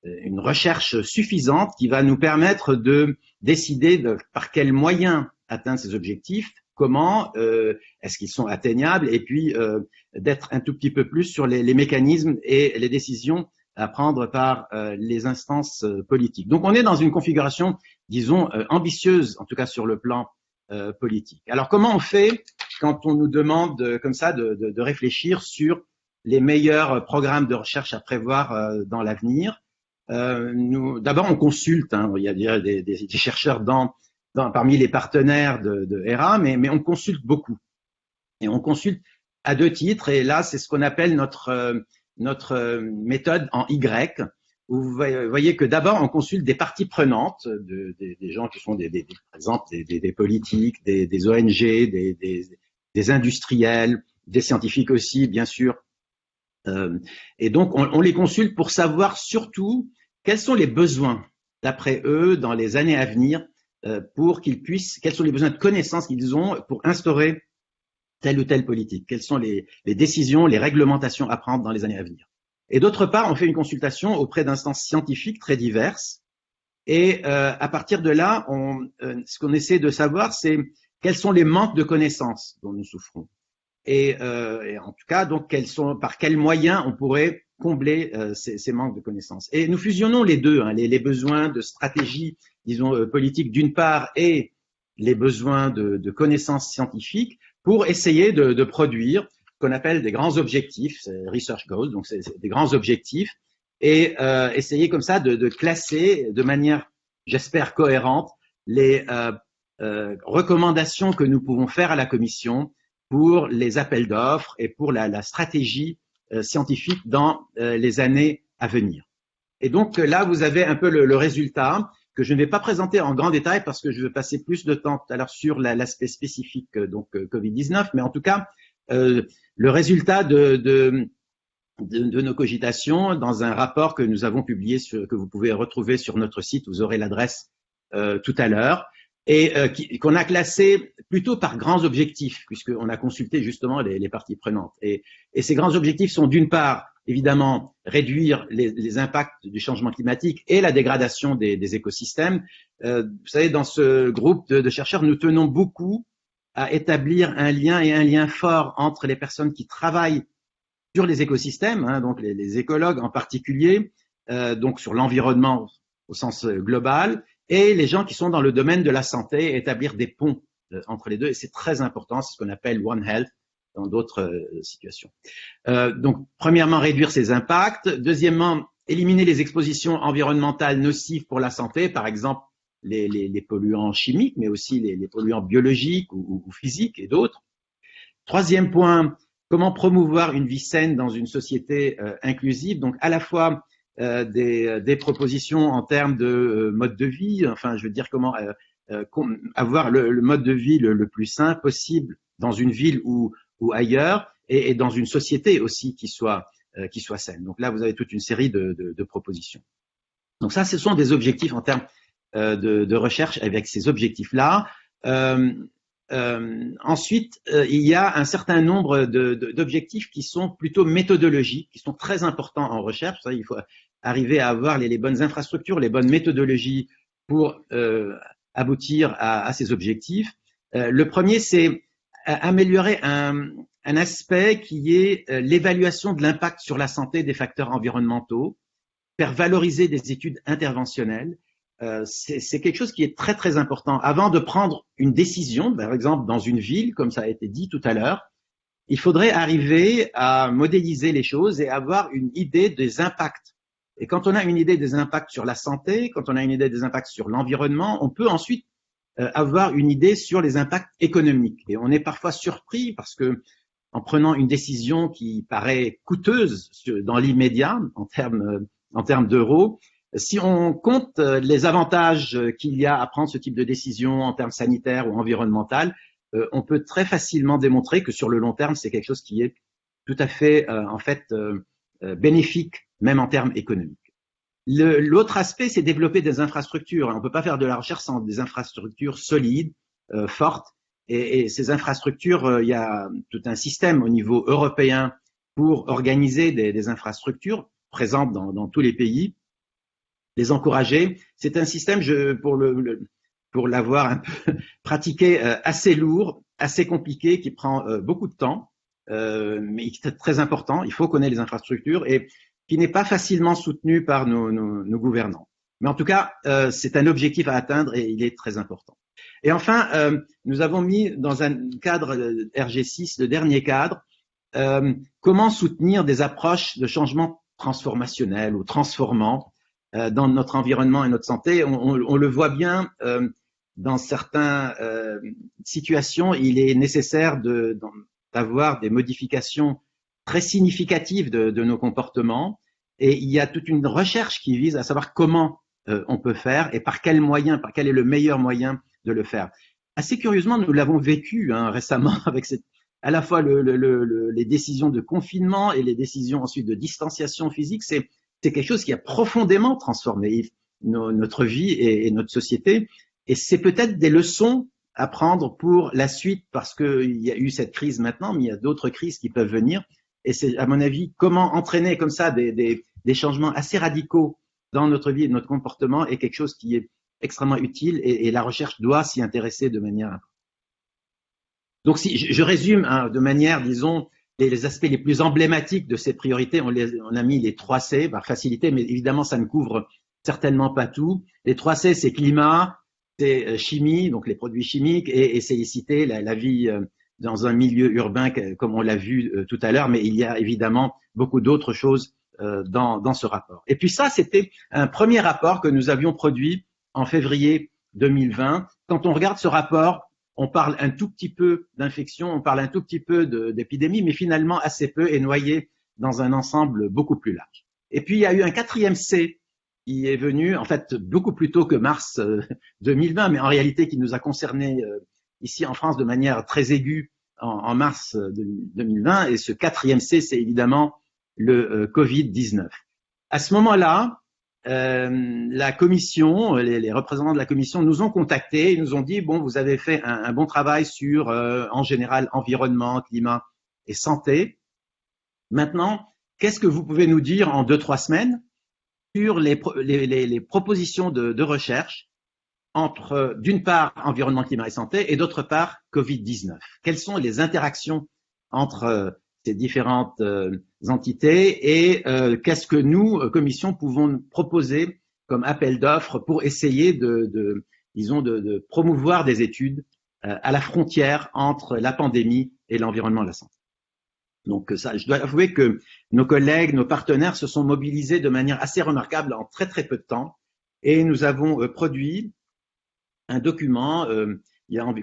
une recherche suffisante qui va nous permettre de décider par quels moyens atteindre ces objectifs, comment, est-ce qu'ils sont atteignables, et puis d'être un tout petit peu plus sur les mécanismes et les décisions à prendre par les instances politiques. Donc on est dans une configuration, disons, ambitieuse, en tout cas sur le plan politique. Alors comment on fait quand on nous demande comme ça de réfléchir sur les meilleurs programmes de recherche à prévoir dans l'avenir? D'abord on consulte, il y a des chercheurs parmi les partenaires de HERA, mais on consulte beaucoup. Et on consulte à deux titres, et là c'est ce qu'on appelle notre méthode en Y, où vous voyez que d'abord on consulte des parties prenantes, des gens qui sont par exemple des politiques, des ONG, des industriels, des scientifiques aussi, bien sûr. Et donc on les consulte pour savoir surtout quels sont les besoins, d'après eux, dans les années à venir, quels sont les besoins de connaissances qu'ils ont pour instaurer telle ou telle politique, quelles sont les décisions, les réglementations à prendre dans les années à venir. Et d'autre part, on fait une consultation auprès d'instances scientifiques très diverses, et à partir de là, ce qu'on essaie de savoir, c'est quels sont les manques de connaissances dont nous souffrons. Et en tout cas, donc, par quels moyens on pourrait combler ces manques de connaissances. Et nous fusionnons les deux, les besoins de stratégie, disons, politique d'une part, et les besoins de connaissances scientifiques, pour essayer de produire ce qu'on appelle des grands objectifs, research goals, donc c'est des grands objectifs, et essayer comme ça de classer de manière, j'espère, cohérente les recommandations que nous pouvons faire à la Commission pour les appels d'offres et pour la stratégie scientifique dans les années à venir. Et donc là, vous avez un peu le résultat que je ne vais pas présenter en grand détail parce que je veux passer plus de temps tout à l'heure sur l'aspect spécifique donc Covid-19, mais en tout cas le résultat de nos cogitations dans un rapport que nous avons publié, que vous pouvez retrouver sur notre site, vous aurez l'adresse tout à l'heure, et qu'on a classé plutôt par grands objectifs, puisqu'on a consulté justement les parties prenantes. Et ces grands objectifs sont d'une part, évidemment, réduire les impacts du changement climatique et la dégradation des écosystèmes. Vous savez, dans ce groupe de chercheurs, nous tenons beaucoup à établir un lien fort entre les personnes qui travaillent sur les écosystèmes, donc les écologues en particulier, donc sur l'environnement au sens global, et les gens qui sont dans le domaine de la santé, établir des ponts entre les deux. Et c'est très important, c'est ce qu'on appelle One Health dans d'autres situations. Donc, premièrement, réduire ces impacts. Deuxièmement, éliminer les expositions environnementales nocives pour la santé, par exemple les polluants chimiques, mais aussi les polluants biologiques ou physiques et d'autres. Troisième point, comment promouvoir une vie saine dans une société inclusive, donc à la fois des propositions en termes de mode de vie, enfin je veux dire comment avoir le mode de vie le plus sain possible dans une ville ou ailleurs, et dans une société aussi qui soit saine. Donc là vous avez toute une série de propositions. Donc ça, ce sont des objectifs en termes de recherche avec ces objectifs-là. Ensuite, il y a un certain nombre d'objectifs qui sont plutôt méthodologiques, qui sont très importants en recherche. Il faut arriver à avoir les bonnes infrastructures, les bonnes méthodologies pour aboutir à ces objectifs. Le premier, c'est améliorer un aspect qui est l'évaluation de l'impact sur la santé des facteurs environnementaux, faire valoriser des études interventionnelles c'est quelque chose qui est très très important. Avant de prendre une décision, par exemple dans une ville, comme ça a été dit tout à l'heure, il faudrait arriver à modéliser les choses et avoir une idée des impacts. Et quand on a une idée des impacts sur la santé, quand on a une idée des impacts sur l'environnement, on peut ensuite avoir une idée sur les impacts économiques. Et on est parfois surpris parce que en prenant une décision qui paraît coûteuse dans l'immédiat en termes d'euros, si on compte les avantages qu'il y a à prendre ce type de décision en termes sanitaires ou environnementaux, on peut très facilement démontrer que sur le long terme, c'est quelque chose qui est tout à fait bénéfique, même en termes économiques. L'autre aspect, c'est développer des infrastructures. On ne peut pas faire de la recherche sans des infrastructures solides, fortes. Et ces infrastructures, il y a tout un système au niveau européen pour organiser des infrastructures présentes dans tous les pays, les encourager. C'est un système, pour l'avoir un peu pratiqué, assez lourd, assez compliqué, qui prend beaucoup de temps, mais qui est très important. Il faut connaître les infrastructures et qui n'est pas facilement soutenu par nos gouvernants. Mais en tout cas, c'est un objectif à atteindre et il est très important. Et enfin, nous avons mis dans un cadre RG6, le dernier cadre, comment soutenir des approches de changement transformationnel ou transformant dans notre environnement et notre santé. On le voit bien, dans certaines situations, il est nécessaire d'avoir des modifications très significatives de nos comportements, et il y a toute une recherche qui vise à savoir comment on peut faire et par quel est le meilleur moyen de le faire. Assez curieusement, nous l'avons vécu récemment avec à la fois les décisions de confinement et les décisions ensuite de distanciation physique. C'est quelque chose qui a profondément transformé notre vie et notre société, et c'est peut-être des leçons à prendre pour la suite, parce qu'il y a eu cette crise maintenant, mais il y a d'autres crises qui peuvent venir. Et c'est, à mon avis, comment entraîner comme ça des changements assez radicaux dans notre vie et notre comportement est quelque chose qui est extrêmement utile, et la recherche doit s'y intéresser de manière importante. Donc, si je résume de manière, disons, les aspects les plus emblématiques de ces priorités, on a mis les 3 C par facilité, mais évidemment, ça ne couvre certainement pas tout. Les 3 C, c'est climat, c'est chimie, donc les produits chimiques, et c'est citer la vie dans un milieu urbain, comme on l'a vu tout à l'heure, mais il y a évidemment beaucoup d'autres choses dans ce rapport. Et puis ça, c'était un premier rapport que nous avions produit en février 2020. Quand on regarde ce rapport, on parle un tout petit peu d'infection, on parle un tout petit peu d'épidémie, mais finalement assez peu, et noyé dans un ensemble beaucoup plus large. Et puis il y a eu un 4e C qui est venu, en fait, beaucoup plus tôt que mars 2020, mais en réalité qui nous a concernés ici en France de manière très aiguë en mars 2020. Et ce 4e C, c'est évidemment le Covid-19. À ce moment-là, la commission, les représentants de la commission nous ont contactés et nous ont dit, bon, vous avez fait un bon travail sur, en général, environnement, climat et santé. Maintenant, qu'est-ce que vous pouvez nous dire en 2-3 semaines sur les propositions de recherche entre, d'une part, environnement, climat et santé, et d'autre part, Covid-19? Quelles sont les interactions entre ces différentes entités, et qu'est-ce que nous, commission, pouvons proposer comme appel d'offres pour essayer de promouvoir des études à la frontière entre la pandémie et l'environnement et la santé. Donc ça, je dois avouer que nos collègues, nos partenaires se sont mobilisés de manière assez remarquable en très très peu de temps, et nous avons produit un document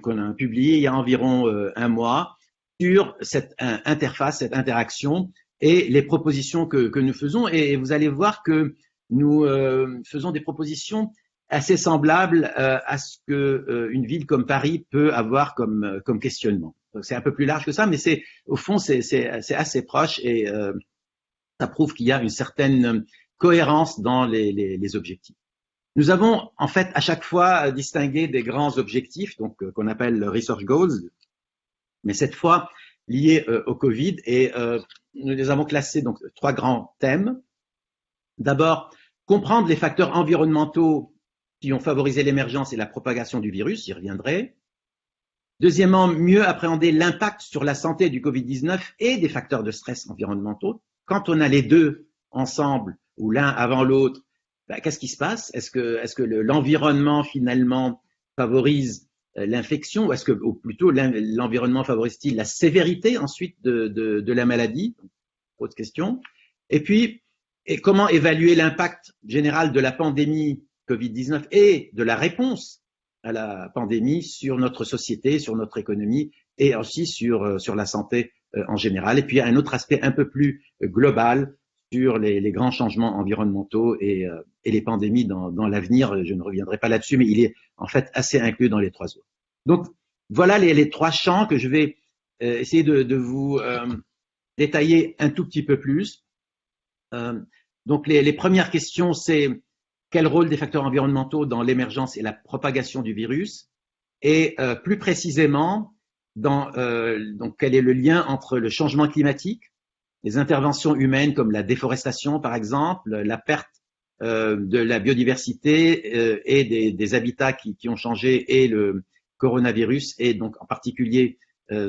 qu'on a publié il y a environ un mois sur cette interface, cette interaction et les propositions que nous faisons. Et vous allez voir que nous faisons des propositions assez semblables à ce qu'une ville comme Paris peut avoir comme questionnement. C'est un peu plus large que ça, mais au fond, c'est assez proche, et ça prouve qu'il y a une certaine cohérence dans les objectifs. Nous avons en fait à chaque fois distingué des grands objectifs, donc qu'on appelle Research Goals, mais cette fois liés au Covid, et nous les avons classés donc 3 grands thèmes. D'abord, comprendre les facteurs environnementaux qui ont favorisé l'émergence et la propagation du virus, j'y reviendrai. Deuxièmement, mieux appréhender l'impact sur la santé du Covid-19 et des facteurs de stress environnementaux. Quand on a les deux ensemble, ou l'un avant l'autre, qu'est-ce qui se passe? Est-ce que l'environnement finalement favorise l'infection, ou plutôt l'environnement favorise-t-il la sévérité ensuite de la maladie? Autre question. Et puis, comment évaluer l'impact général de la pandémie Covid-19 et de la réponse à la pandémie sur notre société, sur notre économie et aussi sur la santé en général. Et puis, il y a un autre aspect un peu plus global sur les grands changements environnementaux et les pandémies dans l'avenir. Je ne reviendrai pas là-dessus, mais il est en fait assez inclus dans les trois autres. Donc, voilà les trois champs que je vais essayer de vous détailler un tout petit peu plus. Donc, les premières questions, c'est quel rôle des facteurs environnementaux dans l'émergence et la propagation du virus? Et plus précisément, donc, quel est le lien entre le changement climatique, les interventions humaines comme la déforestation, par exemple, la perte de la biodiversité et des habitats qui ont changé et le coronavirus et donc en particulier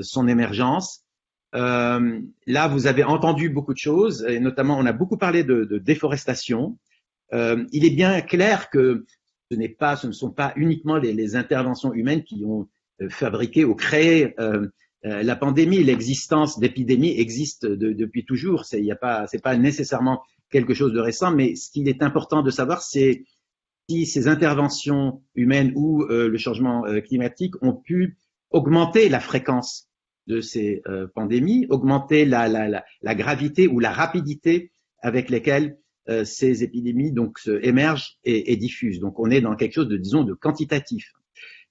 son émergence. Là, vous avez entendu beaucoup de choses et notamment on a beaucoup parlé de déforestation. Il est bien clair que ce ne sont pas uniquement les interventions humaines qui ont fabriqué ou créé la pandémie. L'existence d'épidémies existe depuis toujours. C'est pas nécessairement quelque chose de récent, mais ce qu'il est important de savoir, c'est si ces interventions humaines ou le changement climatique ont pu augmenter la fréquence de ces pandémies, augmenter la gravité ou la rapidité avec lesquelles ces épidémies donc émergent et diffusent. Donc on est dans quelque chose de quantitatif.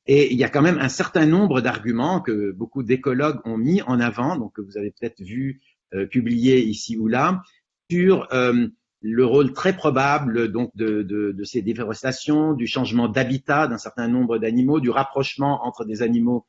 Et il y a quand même un certain nombre d'arguments que beaucoup d'écologues ont mis en avant, donc que vous avez peut-être vu publiés ici ou là, sur le rôle très probable donc de ces déforestations, du changement d'habitat d'un certain nombre d'animaux, du rapprochement entre des animaux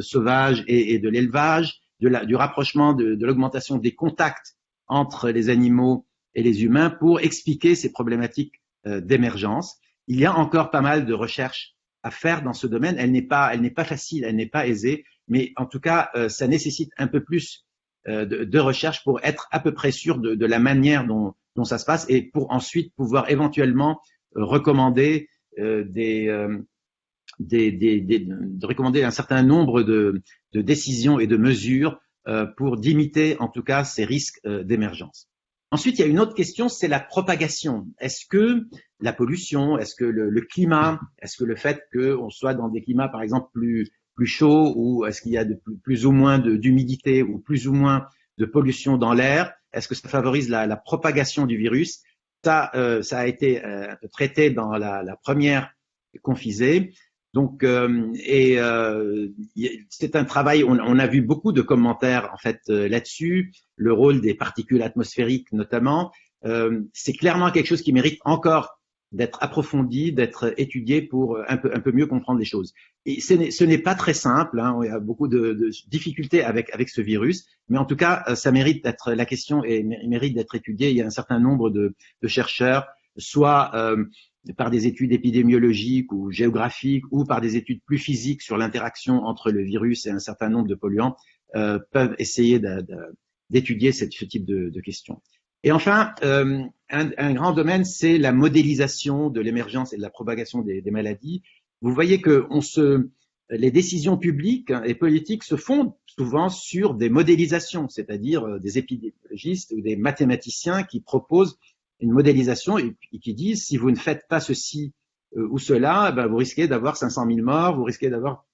sauvages et de l'élevage, du rapprochement de l'augmentation des contacts entre les animaux et les humains pour expliquer ces problématiques d'émergence. Il y a encore pas mal de recherches à faire dans ce domaine. Elle n'est pas facile, elle n'est pas aisée, mais en tout cas, ça nécessite un peu plus de recherche pour être à peu près sûr de la manière dont ça se passe et pour ensuite pouvoir éventuellement recommander recommander un certain nombre de décisions et de mesures pour limiter en tout cas ces risques d'émergence. Ensuite, il y a une autre question, c'est la propagation. Est-ce que la pollution, est-ce que le climat, est-ce que le fait qu'on soit dans des climats par exemple plus chauds ou est-ce qu'il y a plus ou moins d'humidité ou plus ou moins de pollution dans l'air, est-ce que ça favorise la propagation du virus? Ça a été traité dans la première confisée. Donc, c'est un travail, on a vu beaucoup de commentaires en fait là-dessus, le rôle des particules atmosphériques notamment. C'est clairement quelque chose qui mérite encore d'être approfondi, d'être étudié pour un peu mieux comprendre les choses. Et ce n'est pas très simple, hein, il y a beaucoup de difficultés avec ce virus, mais en tout cas, ça mérite d'être, la question mérite d'être étudiée. Il y a un certain nombre de chercheurs, soit par des études épidémiologiques ou géographiques ou par des études plus physiques sur l'interaction entre le virus et un certain nombre de polluants, peuvent essayer d'étudier ce type de questions. Et enfin, un grand domaine, c'est la modélisation de l'émergence et de la propagation des maladies. Vous voyez que les décisions publiques et politiques se fondent souvent sur des modélisations, c'est-à-dire des épidémiologistes ou des mathématiciens qui proposent une modélisation et qui disent si vous ne faites pas ceci ou cela, ben vous risquez d'avoir 500 000 morts, vous risquez d'avoir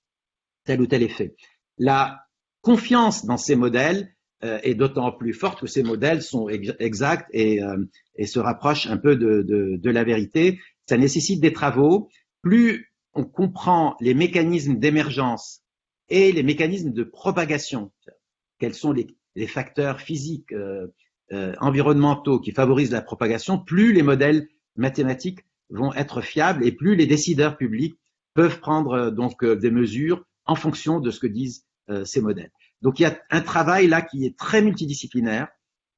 tel ou tel effet. La confiance dans ces modèles est d'autant plus forte que ces modèles sont exacts et se rapprochent un peu de la vérité. Ça nécessite des travaux. Plus on comprend les mécanismes d'émergence et les mécanismes de propagation, quels sont les facteurs physiques environnementaux qui favorisent la propagation, plus les modèles mathématiques vont être fiables et plus les décideurs publics peuvent prendre donc des mesures en fonction de ce que disent ces modèles. Donc il y a un travail là qui est très multidisciplinaire,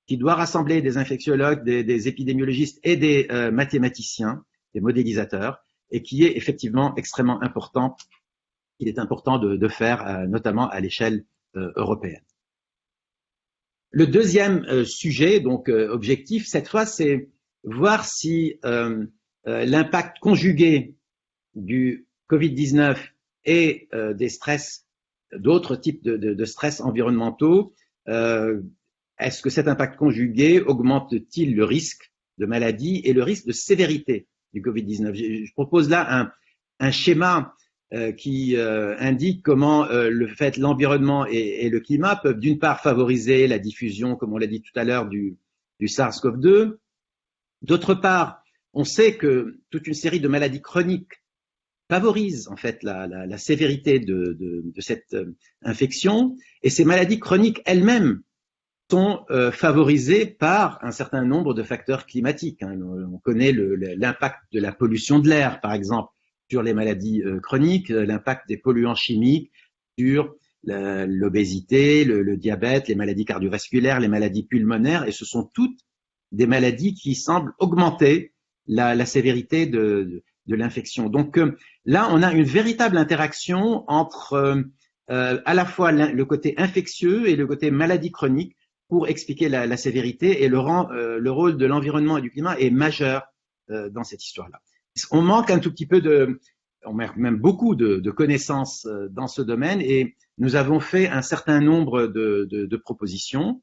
qui doit rassembler des infectiologues, des épidémiologistes et des mathématiciens, des modélisateurs, et qui est effectivement extrêmement important. Il est important de faire, notamment à l'échelle européenne. Le deuxième sujet, donc objectif, cette fois, c'est voir si l'impact conjugué du Covid-19 et des stress, d'autres types de stress environnementaux, est-ce que cet impact conjugué augmente-t-il le risque de maladie et le risque de sévérité du Covid-19? Je propose là un schéma qui indique comment l'environnement et le climat peuvent d'une part favoriser la diffusion, comme on l'a dit tout à l'heure, du SARS-CoV-2. D'autre part, on sait que toute une série de maladies chroniques favorisent en fait la sévérité de cette infection, et ces maladies chroniques elles-mêmes sont favorisées par un certain nombre de facteurs climatiques. On connaît l'impact de la pollution de l'air, par exemple, sur les maladies chroniques, l'impact des polluants chimiques sur l'obésité, le diabète, les maladies cardiovasculaires, les maladies pulmonaires, et ce sont toutes des maladies qui semblent augmenter la sévérité de l'infection. Donc là, on a une véritable interaction entre à la fois le côté infectieux et le côté maladie chronique pour expliquer la sévérité, et le rôle de l'environnement et du climat est majeur dans cette histoire-là. On manque un tout petit peu on manque même beaucoup de connaissances dans ce domaine, et nous avons fait un certain nombre de propositions.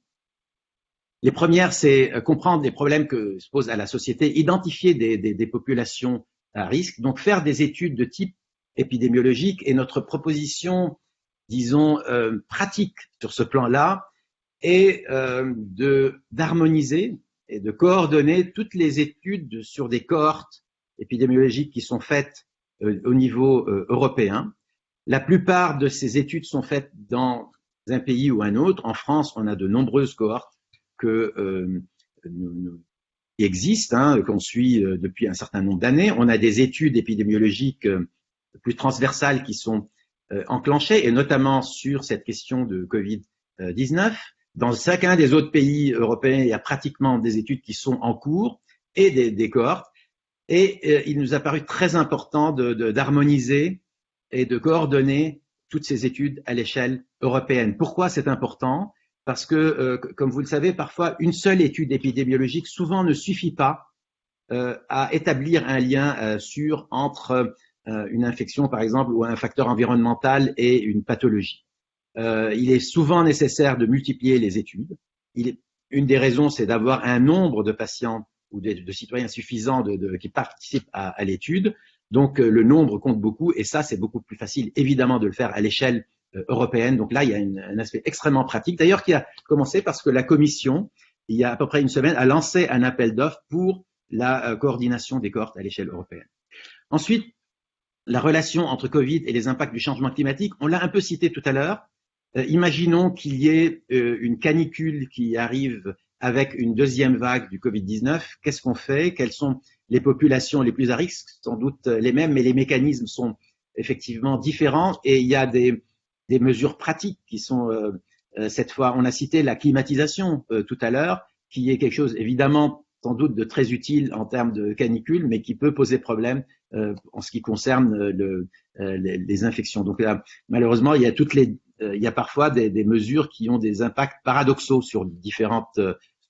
Les premières, c'est comprendre les problèmes que se posent à la société, identifier des populations à risque, donc faire des études de type épidémiologique, et notre proposition, disons, pratique sur ce plan-là, est d'harmoniser et de coordonner toutes les études sur des cohortes épidémiologiques qui sont faites au niveau européen. La plupart de ces études sont faites dans un pays ou un autre. En France, on a de nombreuses cohortes qui existent, qu'on suit depuis un certain nombre d'années. On a des études épidémiologiques plus transversales qui sont enclenchées, et notamment sur cette question de Covid-19. Dans chacun des autres pays européens, il y a pratiquement des études qui sont en cours et des cohortes. Et il nous a paru très important d'harmoniser et de coordonner toutes ces études à l'échelle européenne. Pourquoi c'est important? Parce que, comme vous le savez, parfois une seule étude épidémiologique souvent ne suffit pas à établir un lien sûr entre une infection, par exemple, ou un facteur environnemental et une pathologie. Il est souvent nécessaire de multiplier les études. Une des raisons, c'est d'avoir un nombre de patients ou de citoyens suffisants qui participent à l'étude. Donc, le nombre compte beaucoup, et ça, c'est beaucoup plus facile, évidemment, de le faire à l'échelle européenne. Donc là, il y a un aspect extrêmement pratique, d'ailleurs, qui a commencé parce que la Commission, il y a à peu près une semaine, a lancé un appel d'offres pour la coordination des cohortes à l'échelle européenne. Ensuite, la relation entre Covid et les impacts du changement climatique, on l'a un peu cité tout à l'heure. Imaginons qu'il y ait une canicule qui arrive avec une deuxième vague du Covid-19. Qu'est-ce qu'on fait? Quelles sont les populations les plus à risque? Sans doute les mêmes, mais les mécanismes sont effectivement différents, et il y a des mesures pratiques qui sont, cette fois, on a cité la climatisation tout à l'heure, qui est quelque chose évidemment sans doute de très utile en termes de canicule, mais qui peut poser problème en ce qui concerne les infections. Donc là, malheureusement, il y a parfois des mesures qui ont des impacts paradoxaux sur différentes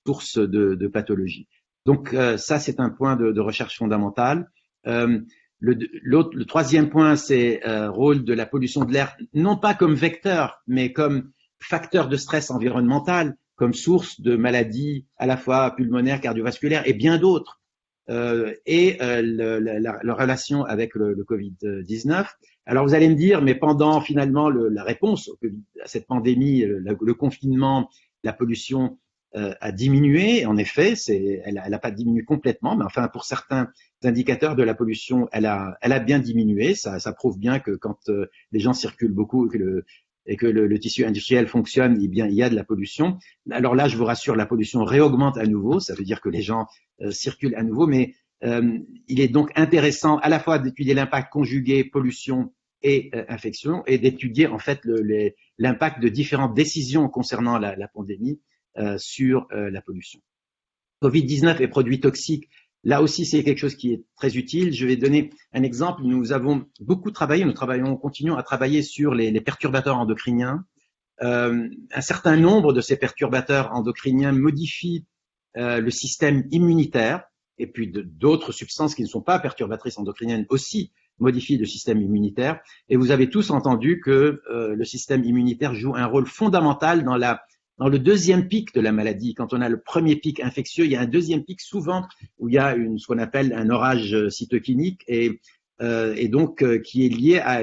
sources de pathologies. Donc ça, c'est un point de recherche fondamentale. Le troisième point, c'est rôle de la pollution de l'air, non pas comme vecteur, mais comme facteur de stress environnemental, comme source de maladies à la fois pulmonaires, cardiovasculaires et bien d'autres, et la relation avec le Covid-19. Alors vous allez me dire, mais pendant finalement la réponse à cette pandémie, le confinement, la pollution a diminué. En effet, elle a pas diminué complètement, mais enfin pour certains indicateurs de la pollution, elle a bien diminué. Ça prouve bien que quand les gens circulent beaucoup et que le tissu industriel fonctionne, eh bien il y a de la pollution. Alors là, je vous rassure, la pollution réaugmente à nouveau. Ça veut dire que les gens circulent à nouveau, mais il est donc intéressant à la fois d'étudier l'impact conjugué pollution et infection, et d'étudier en fait l'impact de différentes décisions concernant la pandémie sur la pollution. Covid-19 et produits toxiques, là aussi c'est quelque chose qui est très utile. Je vais donner un exemple. Nous avons beaucoup travaillé, nous continuons à travailler sur les perturbateurs endocriniens. Un certain nombre de ces perturbateurs endocriniens modifient le système immunitaire. et puis d'autres substances qui ne sont pas perturbatrices endocriniennes aussi modifient le système immunitaire. Et vous avez tous entendu que le système immunitaire joue un rôle fondamental dans le deuxième pic de la maladie. Quand on a le premier pic infectieux, il y a un deuxième pic souvent où il y a ce qu'on appelle un orage cytokinique et donc qui est lié à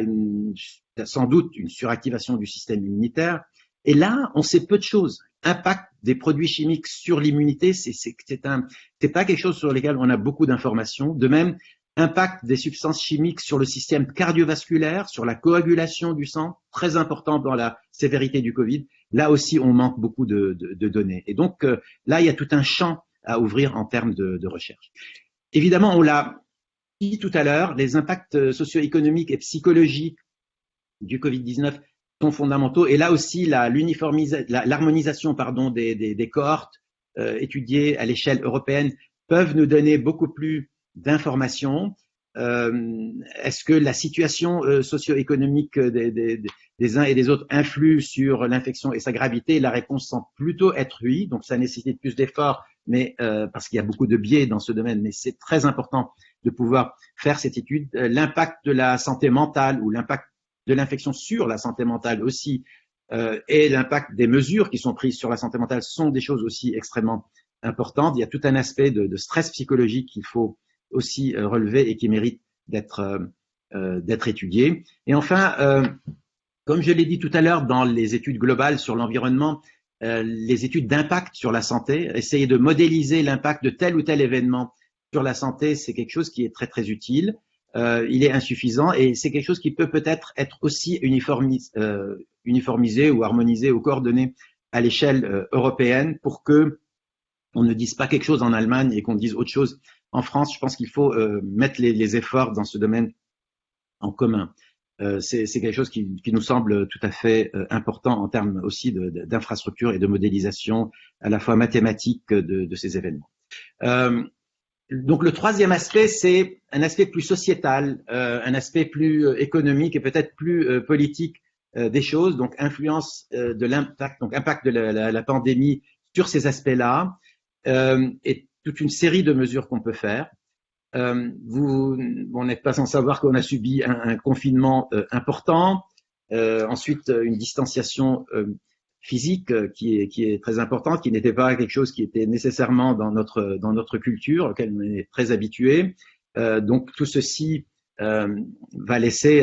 sans doute une suractivation du système immunitaire. Et là, on sait peu de choses. Impact des produits chimiques sur l'immunité, c'est pas quelque chose sur lequel on a beaucoup d'informations. De même, impact des substances chimiques sur le système cardiovasculaire, sur la coagulation du sang, très important dans la sévérité du Covid. Là aussi, on manque beaucoup de données. Et donc, là, il y a tout un champ à ouvrir en termes de recherche. Évidemment, on l'a dit tout à l'heure, les impacts socio-économiques et psychologiques du Covid-19 sont fondamentaux. Et là aussi, l'harmonisation des cohortes étudiées à l'échelle européenne peuvent nous donner beaucoup plus d'informations. Est-ce que la situation socio-économique des uns et des autres influe sur l'infection et sa gravité? La réponse semble plutôt être oui. Donc, ça nécessite plus d'efforts, mais parce qu'il y a beaucoup de biais dans ce domaine. Mais c'est très important de pouvoir faire cette étude. L'impact de la santé mentale ou l'impact de l'infection sur la santé mentale aussi et l'impact des mesures qui sont prises sur la santé mentale sont des choses aussi extrêmement importantes. Il y a tout un aspect de stress psychologique qu'il faut aussi relevé et qui mérite d'être étudié. Et enfin, comme je l'ai dit tout à l'heure dans les études globales sur l'environnement, les études d'impact sur la santé, essayer de modéliser l'impact de tel ou tel événement sur la santé, c'est quelque chose qui est très très utile. Il est insuffisant et c'est quelque chose qui peut peut-être être aussi uniformisé ou harmonisé ou coordonné à l'échelle européenne pour que on ne dise pas quelque chose en Allemagne et qu'on dise autre chose en France. Je pense qu'il faut mettre les efforts dans ce domaine en commun. C'est quelque chose qui nous semble tout à fait important en termes aussi d'infrastructure et de modélisation à la fois mathématique de ces événements. Donc le troisième aspect, c'est un aspect plus sociétal, un aspect plus économique et peut-être plus politique des choses. Donc influence de l'impact, donc impact de la pandémie sur ces aspects-là et toute une série de mesures qu'on peut faire. Vous n'êtes pas sans savoir qu'on a subi un confinement important, ensuite une distanciation physique qui est très importante, qui n'était pas quelque chose qui était nécessairement dans notre culture, auquel on est très habitué. Donc tout ceci va laisser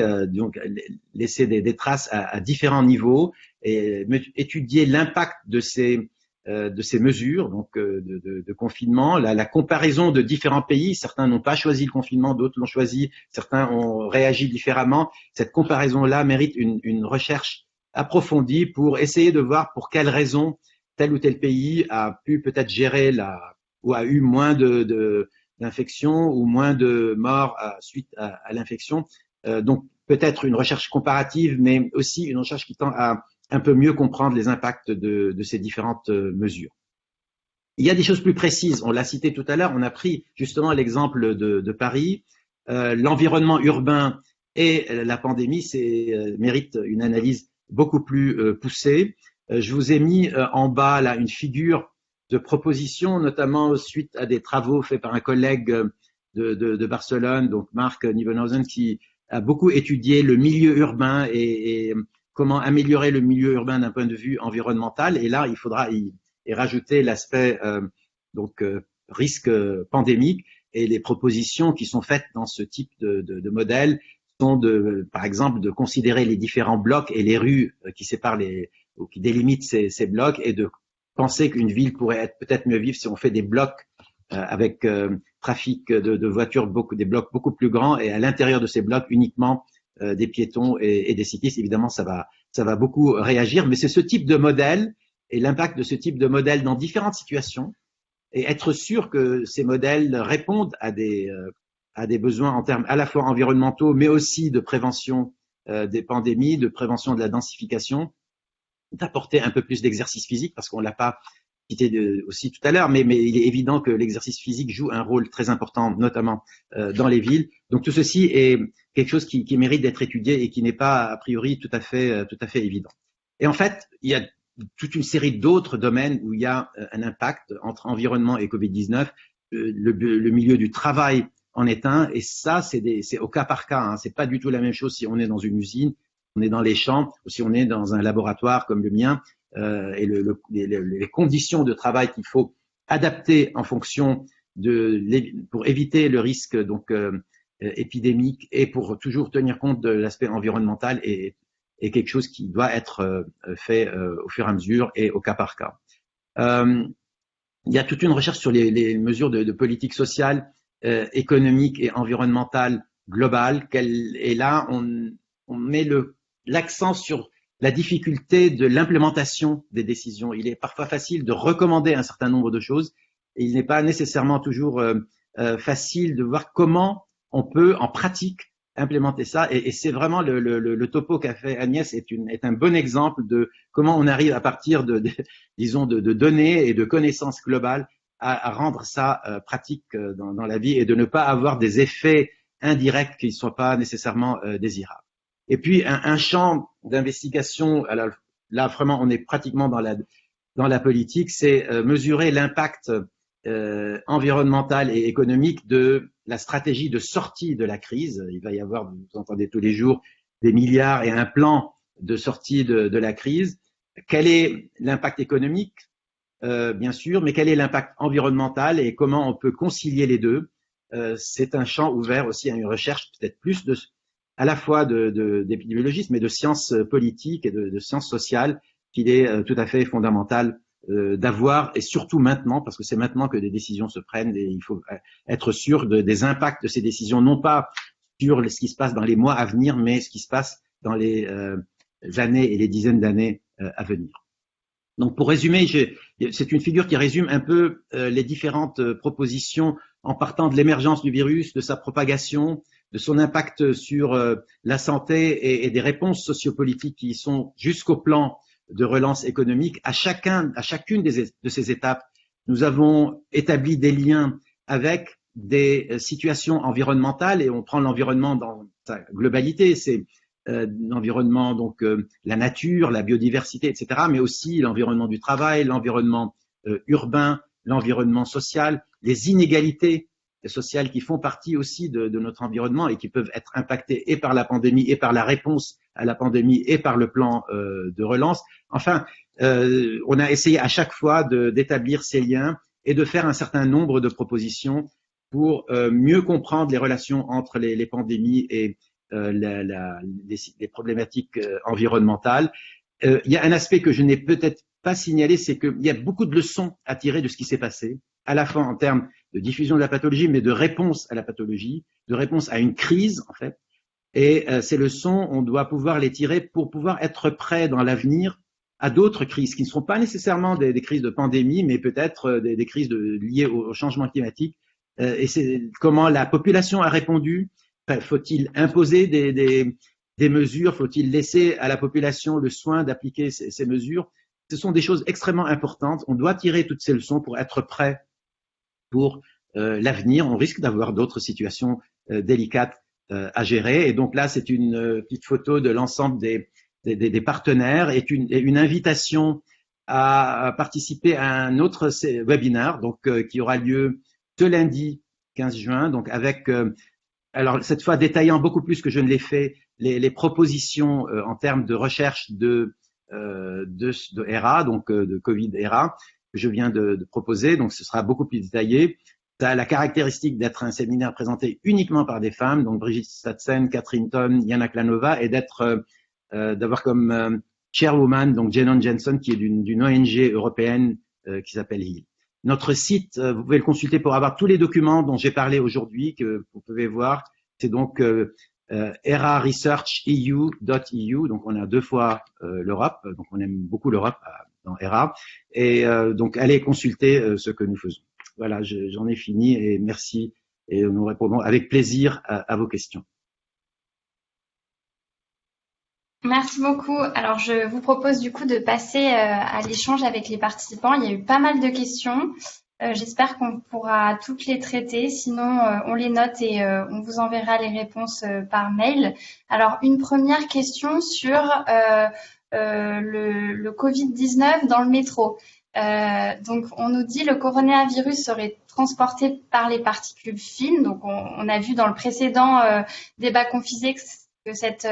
des traces à différents niveaux et étudier l'impact de ces mesures donc de confinement, la comparaison de différents pays. Certains n'ont pas choisi le confinement, d'autres l'ont choisi, certains ont réagi différemment. Cette comparaison-là mérite une recherche approfondie pour essayer de voir pour quelles raisons tel ou tel pays a pu peut-être gérer ou a eu moins d'infections ou moins de morts suite à l'infection. Donc peut-être une recherche comparative, mais aussi une recherche qui tend à un peu mieux comprendre les impacts de ces différentes mesures. Il y a des choses plus précises, on l'a cité tout à l'heure, on a pris justement l'exemple de Paris. L'environnement urbain et la pandémie méritent une analyse beaucoup plus poussée. Je vous ai mis en bas là une figure de proposition, notamment suite à des travaux faits par un collègue de Barcelone, donc Marc Nieuwenhausen, qui a beaucoup étudié le milieu urbain et comment améliorer le milieu urbain d'un point de vue environnemental. Et là, il faudra y rajouter l'aspect risque pandémique, et les propositions qui sont faites dans ce type de modèle sont par exemple, de considérer les différents blocs et les rues qui séparent ou qui délimitent ces blocs, et de penser qu'une ville pourrait être peut-être mieux vivre si on fait des blocs avec trafic de voitures, des blocs beaucoup plus grands, et à l'intérieur de ces blocs uniquement des piétons et des cyclistes. Évidemment, ça va beaucoup réagir, mais c'est ce type de modèle et l'impact de ce type de modèle dans différentes situations, et être sûr que ces modèles répondent à des besoins en termes à la fois environnementaux, mais aussi de prévention des pandémies, de prévention de la densification, d'apporter un peu plus d'exercice physique, parce qu'on l'a pas cité aussi tout à l'heure, mais il est évident que l'exercice physique joue un rôle très important, notamment dans les villes. Donc tout ceci est quelque chose qui mérite d'être étudié et qui n'est pas a priori tout à fait évident. Et en fait, il y a toute une série d'autres domaines où il y a un impact entre environnement et Covid-19. le milieu du travail en est un, et ça, c'est au cas par cas. Hein. C'est pas du tout la même chose si on est dans une usine, on est dans les champs, ou si on est dans un laboratoire comme le mien, et les conditions de travail qu'il faut adapter en fonction pour éviter le risque donc épidémique et pour toujours tenir compte de l'aspect environnemental est quelque chose qui doit être fait au fur et à mesure et au cas par cas. Il y a toute une recherche sur les mesures de politique sociale, économique et environnementale globale. Et là, on met l'accent sur la difficulté de l'implémentation des décisions. Il est parfois facile de recommander un certain nombre de choses et il n'est pas nécessairement toujours facile de voir comment on peut en pratique implémenter ça. Et c'est vraiment le topo qu'a fait Agnès est un bon exemple de comment on arrive à partir disons de données et de connaissances globales à rendre ça pratique dans la vie et de ne pas avoir des effets indirects qui ne soient pas nécessairement désirables. Et puis un champ d'investigation, là vraiment on est pratiquement dans la politique, c'est mesurer l'impact environnemental et économique de la stratégie de sortie de la crise. Il va y avoir, vous entendez tous les jours, des milliards et un plan de sortie de la crise. Quel est l'impact économique, bien sûr, mais quel est l'impact environnemental et comment on peut concilier les deux? C'est un champ ouvert aussi à une recherche peut-être plus à la fois d'épidémiologistes, mais de sciences politiques et de sciences sociales qu'il est tout à fait fondamental d'avoir, et surtout maintenant, parce que c'est maintenant que des décisions se prennent et il faut être sûr des impacts de ces décisions, non pas sur ce qui se passe dans les mois à venir, mais ce qui se passe dans les années et les dizaines d'années à venir. Donc pour résumer, c'est une figure qui résume un peu les différentes propositions en partant de l'émergence du virus, de sa propagation, de son impact sur la santé et des réponses sociopolitiques qui sont jusqu'au plan de relance économique. À chacune de ces étapes, nous avons établi des liens avec des situations environnementales et on prend l'environnement dans sa globalité, c'est l'environnement, donc la nature, la biodiversité, etc., mais aussi l'environnement du travail, l'environnement urbain, l'environnement social, les inégalités sociales qui font partie aussi de notre environnement et qui peuvent être impactées et par la pandémie et par la réponse à la pandémie et par le plan de relance. Enfin, on a essayé à chaque fois d'établir ces liens et de faire un certain nombre de propositions pour mieux comprendre les relations entre les pandémies et les problématiques environnementales. Il y a un aspect que je n'ai peut-être pas signalé, c'est qu'il y a beaucoup de leçons à tirer de ce qui s'est passé, à la fois en termes de diffusion de la pathologie, mais de réponse à la pathologie, de réponse à une crise, en fait. Et ces leçons, on doit pouvoir les tirer pour pouvoir être prêt dans l'avenir à d'autres crises qui ne seront pas nécessairement des crises de pandémie, mais peut-être des crises liées au changement climatique. Et c'est comment la population a répondu. Faut-il imposer des mesures? Faut-il laisser à la population le soin d'appliquer ces mesures? Ce sont des choses extrêmement importantes. On doit tirer toutes ces leçons pour être prêt pour l'avenir. On risque d'avoir d'autres situations délicates à gérer. Et donc là, c'est une petite photo de l'ensemble des partenaires et une invitation à participer à un autre webinaire donc qui aura lieu ce lundi 15 juin, donc avec alors cette fois détaillant beaucoup plus que je ne l'ai fait les propositions en termes de recherche de ERA, donc de Covid ERA, que je viens de proposer. Donc ce sera beaucoup plus détaillé. Ça a la caractéristique d'être un séminaire présenté uniquement par des femmes, donc Brigitte Statsen, Catherine Ton, Yana Klanova, et d'avoir comme chairwoman donc Jenon Jensen, qui est d'une ONG européenne qui s'appelle HEAL. Notre site, vous pouvez le consulter pour avoir tous les documents dont j'ai parlé aujourd'hui, que vous pouvez voir. C'est donc eraresearcheu.eu, donc on a 2 fois l'Europe, donc on aime beaucoup l'Europe dans ERA, et donc allez consulter ce que nous faisons. Voilà, j'en ai fini et merci, et nous répondons avec plaisir à vos questions. Merci beaucoup. Alors, je vous propose du coup de passer à l'échange avec les participants. Il y a eu pas mal de questions. J'espère qu'on pourra toutes les traiter. Sinon, on les note et on vous enverra les réponses par mail. Alors, une première question sur le Covid-19 dans le métro. Donc, on nous dit le coronavirus serait transporté par les particules fines. Donc, on a vu dans le précédent débat confisé que cet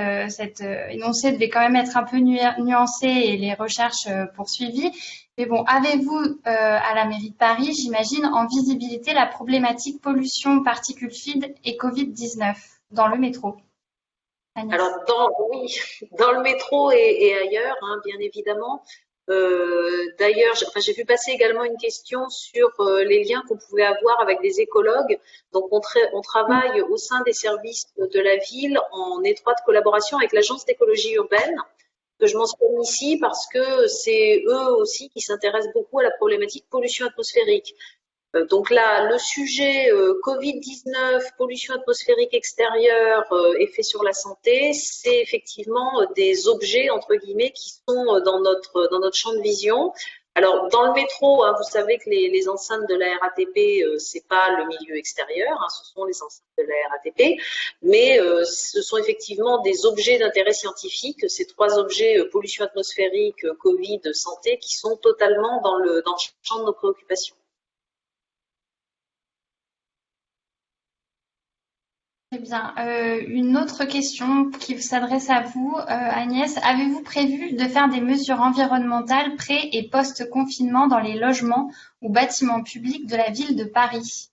énoncé devait quand même être un peu nuancé et les recherches poursuivies. Mais bon, avez-vous à la mairie de Paris, j'imagine, en visibilité la problématique pollution, particules fines et Covid-19 dans le métro? Agnès. Alors, oui, dans le métro et ailleurs, hein, bien évidemment. D'ailleurs, j'ai vu passer également une question sur les liens qu'on pouvait avoir avec des écologues. Donc, on travaille au sein des services de la ville en étroite collaboration avec l'Agence d'écologie urbaine, que je mentionne ici parce que c'est eux aussi qui s'intéressent beaucoup à la problématique pollution atmosphérique. Donc là, le sujet Covid-19, pollution atmosphérique extérieure, effet sur la santé, c'est effectivement des objets, entre guillemets, qui sont dans notre champ de vision. Alors, dans le métro, hein, vous savez que les enceintes de la RATP, c'est pas le milieu extérieur, hein, ce sont les enceintes de la RATP, mais ce sont effectivement des objets d'intérêt scientifique, ces trois objets, pollution atmosphérique, Covid, santé, qui sont totalement dans le champ de nos préoccupations. Très bien. Une autre question qui s'adresse à vous, Agnès. Avez-vous prévu de faire des mesures environnementales pré- et post-confinement dans les logements ou bâtiments publics de la ville de Paris?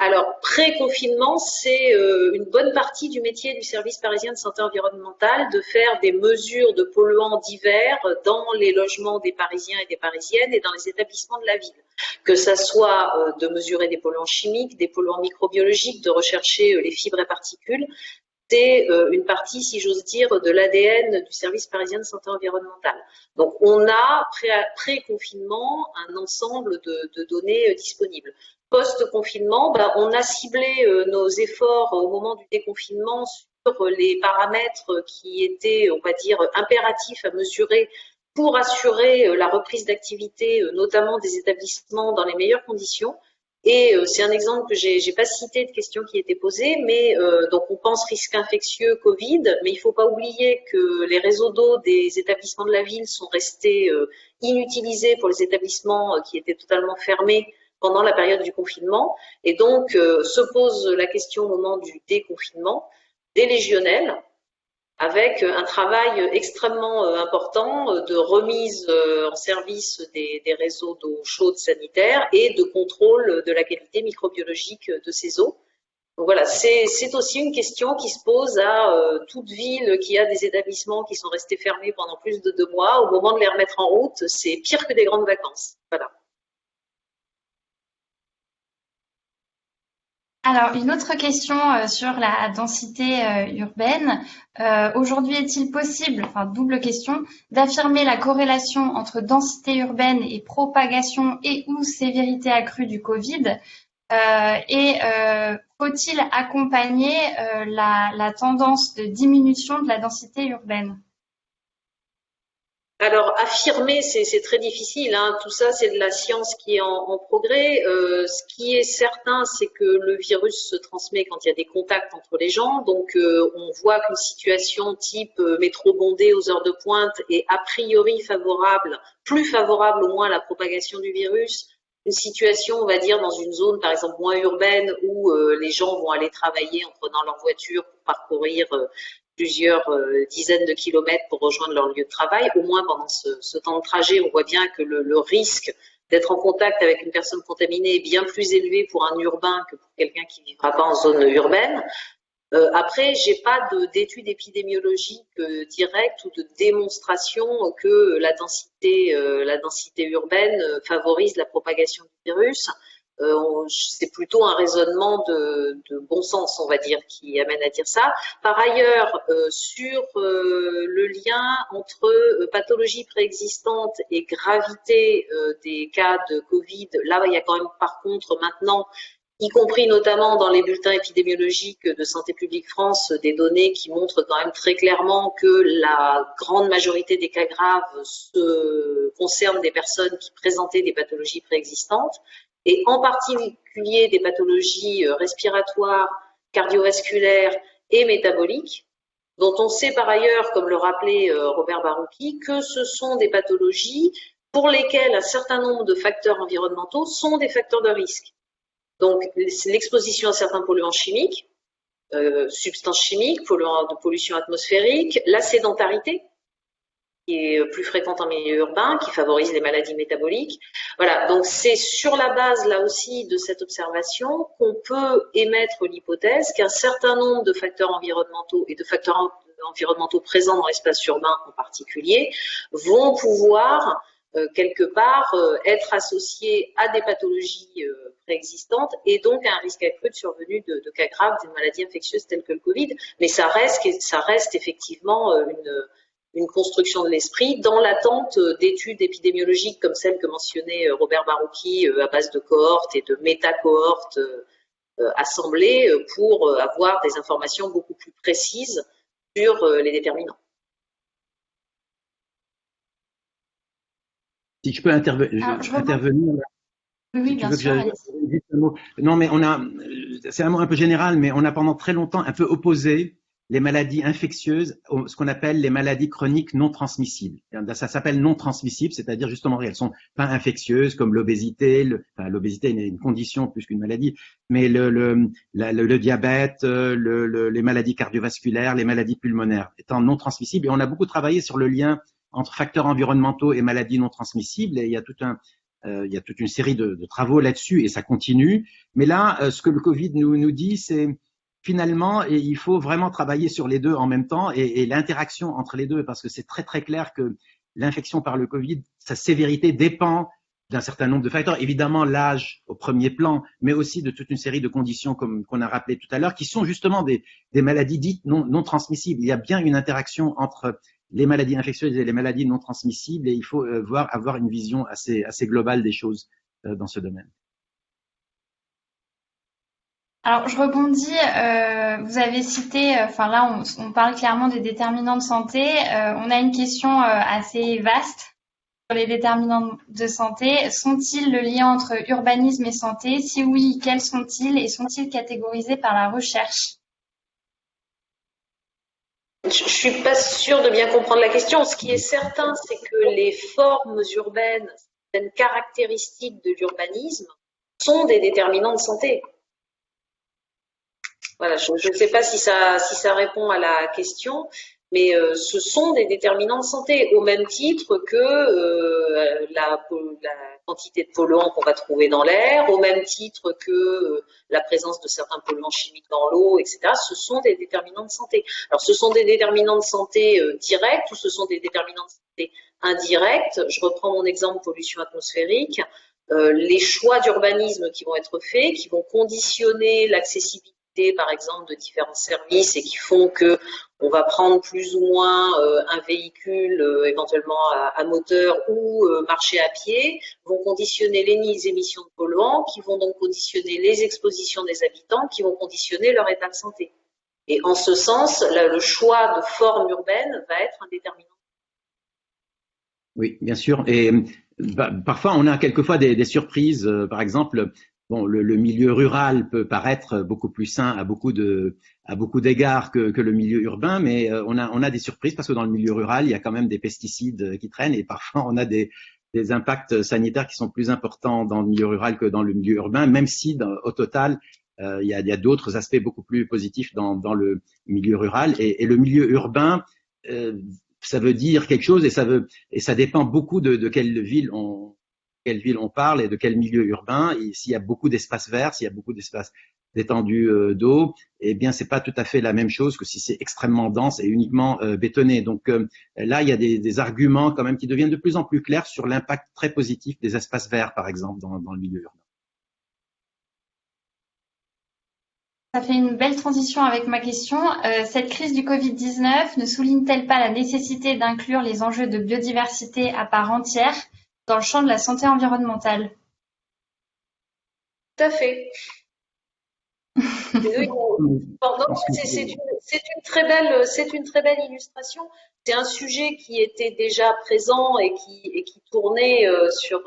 Alors, pré-confinement, c'est une bonne partie du métier du service parisien de santé environnementale de faire des mesures de polluants divers dans les logements des Parisiens et des Parisiennes et dans les établissements de la ville. Que ça soit de mesurer des polluants chimiques, des polluants microbiologiques, de rechercher les fibres et particules. C'est une partie, si j'ose dire, de l'ADN du service parisien de santé environnementale. Donc, on a, pré-confinement, un ensemble de données disponibles. Post-confinement, on a ciblé nos efforts au moment du déconfinement sur les paramètres qui étaient, on va dire, impératifs à mesurer pour assurer la reprise d'activité, notamment des établissements dans les meilleures conditions. Et c'est un exemple que j'ai pas cité de questions qui étaient posées, mais donc on pense risque infectieux Covid, mais il faut pas oublier que les réseaux d'eau des établissements de la ville sont restés inutilisés pour les établissements qui étaient totalement fermés pendant la période du confinement. Et donc se pose la question au moment du déconfinement des légionelles, avec un travail extrêmement important de remise en service des réseaux d'eau chaude sanitaire et de contrôle de la qualité microbiologique de ces eaux. Donc voilà, c'est aussi une question qui se pose à toute ville qui a des établissements qui sont restés fermés pendant plus de 2 mois. Au moment de les remettre en route, c'est pire que des grandes vacances. Voilà. Alors, une autre question sur la densité urbaine. Aujourd'hui, est-il possible, enfin double question, d'affirmer la corrélation entre densité urbaine et propagation et ou sévérité accrue du Covid? Faut-il accompagner la tendance de diminution de la densité urbaine? Alors, affirmer, c'est très difficile, hein. Tout ça, c'est de la science qui est en progrès. Ce qui est certain, c'est que le virus se transmet quand il y a des contacts entre les gens. Donc, on voit qu'une situation type métro bondé aux heures de pointe est a priori favorable, plus favorable au moins à la propagation du virus. Une situation, on va dire, dans une zone, par exemple, moins urbaine, où les gens vont aller travailler en prenant leur voiture pour parcourir plusieurs dizaines de kilomètres pour rejoindre leur lieu de travail. Au moins, pendant ce temps de trajet, on voit bien que le risque d'être en contact avec une personne contaminée est bien plus élevé pour un urbain que pour quelqu'un qui ne vivra pas en zone urbaine. Après, j'ai pas d'études épidémiologiques directes ou de démonstration que la densité urbaine favorise la propagation du virus. C'est plutôt un raisonnement de bon sens, on va dire, qui amène à dire ça. Par ailleurs, sur le lien entre pathologie préexistante et gravité des cas de Covid, là, il y a quand même, par contre, maintenant, y compris notamment dans les bulletins épidémiologiques de Santé publique France, des données qui montrent quand même très clairement que la grande majorité des cas graves concernent des personnes qui présentaient des pathologies préexistantes, et en particulier des pathologies respiratoires, cardiovasculaires et métaboliques, dont on sait par ailleurs, comme le rappelait Robert Barouki, que ce sont des pathologies pour lesquels un certain nombre de facteurs environnementaux sont des facteurs de risque. Donc, l'exposition à certains polluants chimiques, substances chimiques, polluants de pollution atmosphérique, la sédentarité, qui est plus fréquente en milieu urbain, qui favorise les maladies métaboliques. Voilà, donc c'est sur la base, là aussi, de cette observation qu'on peut émettre l'hypothèse qu'un certain nombre de facteurs environnementaux et de facteurs environnementaux présents dans l'espace urbain en particulier vont pouvoir quelque part être associés à des pathologies préexistantes et donc à un risque accru de survenue de cas graves d'une maladie infectieuse telle que le Covid. Mais ça reste effectivement une construction de l'esprit dans l'attente d'études épidémiologiques comme celle que mentionnait Robert Barouki à base de cohortes et de méta-cohortes assemblées pour avoir des informations beaucoup plus précises sur les déterminants. Si je peux intervenir. Oui, bien sûr. Non, mais c'est un mot un peu général, mais on a pendant très longtemps un peu opposé les maladies infectieuses, ce qu'on appelle les maladies chroniques non transmissibles. Ça s'appelle non transmissibles, c'est-à-dire justement elles sont pas infectieuses comme l'obésité. L'obésité est une condition plus qu'une maladie, mais le diabète, les maladies cardiovasculaires, les maladies pulmonaires étant non transmissibles. Et on a beaucoup travaillé sur le lien entre facteurs environnementaux et maladies non transmissibles. Et il y a toute une série de travaux là-dessus et ça continue. Mais là, ce que le Covid nous dit, c'est finalement, et il faut vraiment travailler sur les deux en même temps et l'interaction entre les deux, parce que c'est très très clair que l'infection par le Covid, sa sévérité dépend d'un certain nombre de facteurs. Évidemment, l'âge au premier plan, mais aussi de toute une série de conditions comme qu'on a rappelé tout à l'heure, qui sont justement des maladies dites non transmissibles. Il y a bien une interaction entre les maladies infectieuses et les maladies non transmissibles et il faut avoir une vision assez globale des choses dans ce domaine. Alors, je rebondis, vous avez cité, là, on parle clairement des déterminants de santé. On a une question assez vaste sur les déterminants de santé. Sont-ils le lien entre urbanisme et santé? Si oui, quels sont-ils et sont-ils catégorisés par la recherche? Je suis pas sûre de bien comprendre la question. Ce qui est certain, c'est que les formes urbaines, certaines caractéristiques de l'urbanisme sont des déterminants de santé. Voilà, je ne sais pas si ça répond à la question, mais ce sont des déterminants de santé, au même titre que la quantité de polluants qu'on va trouver dans l'air, au même titre que la présence de certains polluants chimiques dans l'eau, etc. Ce sont des déterminants de santé. Alors, ce sont des déterminants de santé directs ou ce sont des déterminants de santé indirects. Je reprends mon exemple pollution atmosphérique. Les choix d'urbanisme qui vont être faits, qui vont conditionner l'accessibilité par exemple de différents services et qui font que on va prendre plus ou moins un véhicule éventuellement à moteur ou marcher à pied, vont conditionner les émissions de polluants qui vont donc conditionner les expositions des habitants qui vont conditionner leur état de santé. Et en ce sens, le choix de forme urbaine va être un déterminant. Oui, bien sûr. Et parfois, on a quelquefois des surprises. Par exemple, bon, le milieu rural peut paraître beaucoup plus sain à beaucoup d'égards que le milieu urbain, mais on a des surprises parce que dans le milieu rural, il y a quand même des pesticides qui traînent et parfois on a des impacts sanitaires qui sont plus importants dans le milieu rural que dans le milieu urbain, même si au total, il y a d'autres aspects beaucoup plus positifs dans le milieu rural et le milieu urbain. Ça veut dire quelque chose et ça dépend beaucoup de quelle ville on parle et de quel milieu urbain. S'il y a beaucoup d'espaces verts, s'il y a beaucoup d'espaces d'étendues d'eau, eh bien c'est pas tout à fait la même chose que si c'est extrêmement dense et uniquement bétonné. Donc là, il y a des arguments quand même qui deviennent de plus en plus clairs sur l'impact très positif des espaces verts, par exemple, dans le milieu urbain. Ça fait une belle transition avec ma question. Cette crise du Covid-19 ne souligne-t-elle pas la nécessité d'inclure les enjeux de biodiversité à part entière dans le champ de la santé environnementale? Tout à fait. C'est une très belle illustration. C'est un sujet qui était déjà présent et qui tournait sur.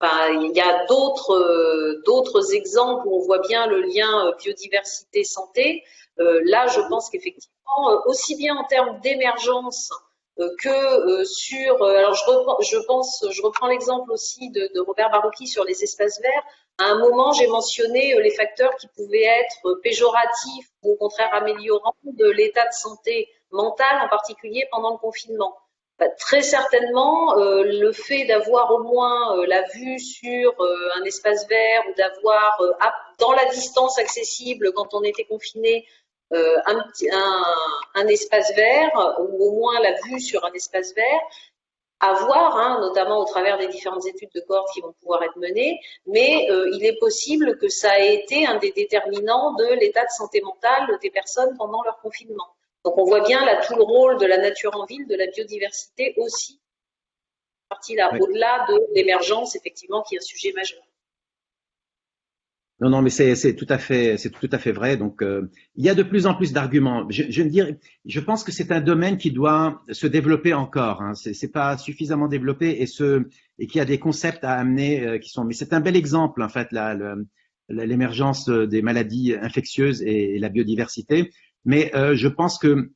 Il y a d'autres exemples où on voit bien le lien biodiversité-santé. Là, je pense qu'effectivement, aussi bien en termes d'émergence alors je reprends l'exemple aussi de Robert Barouki sur les espaces verts. À un moment, j'ai mentionné les facteurs qui pouvaient être péjoratifs ou au contraire améliorants de l'état de santé mentale, en particulier pendant le confinement. Très certainement, le fait d'avoir au moins la vue sur un espace vert ou d'avoir dans la distance accessible quand on était confiné un espace vert ou au moins la vue sur un espace vert, à voir, notamment au travers des différentes études de cohorte qui vont pouvoir être menées, mais il est possible que ça ait été un des déterminants de l'état de santé mentale des personnes pendant leur confinement. Donc on voit bien là tout le rôle de la nature en ville, de la biodiversité aussi, partie là, au-delà de l'émergence, effectivement, qui est un sujet majeur. Non, mais c'est tout à fait vrai. Donc, il y a de plus en plus d'arguments. Je pense que c'est un domaine qui doit se développer encore. C'est pas suffisamment développé et qu'il y a des concepts à amener qui sont. Mais c'est un bel exemple en fait, l'émergence des maladies infectieuses et la biodiversité. Mais je pense que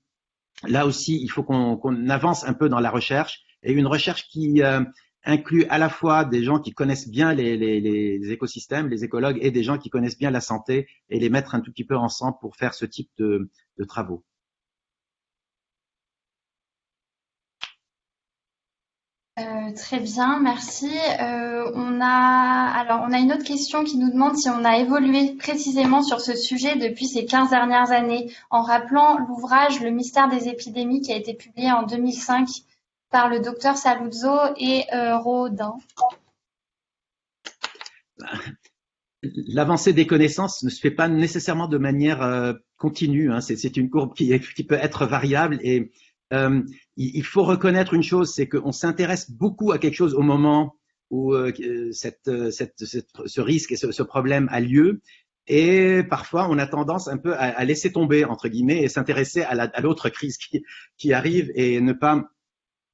là aussi, il faut qu'on avance un peu dans la recherche et une recherche qui inclut à la fois des gens qui connaissent bien les écosystèmes, les écologues, et des gens qui connaissent bien la santé, et les mettre un tout petit peu ensemble pour faire ce type de travaux. Très bien, merci. On a une autre question qui nous demande si on a évolué précisément sur ce sujet depuis ces 15 dernières années, en rappelant l'ouvrage Le mystère des épidémies qui a été publié en 2005 par le docteur Saluzzo et Rodin. L'avancée des connaissances ne se fait pas nécessairement de manière continue. C'est une courbe qui peut être variable et il faut reconnaître une chose, c'est qu'on s'intéresse beaucoup à quelque chose au moment où ce risque et ce problème a lieu. Et parfois, on a tendance un peu à laisser tomber, entre guillemets, et s'intéresser à l'autre crise qui arrive et ne pas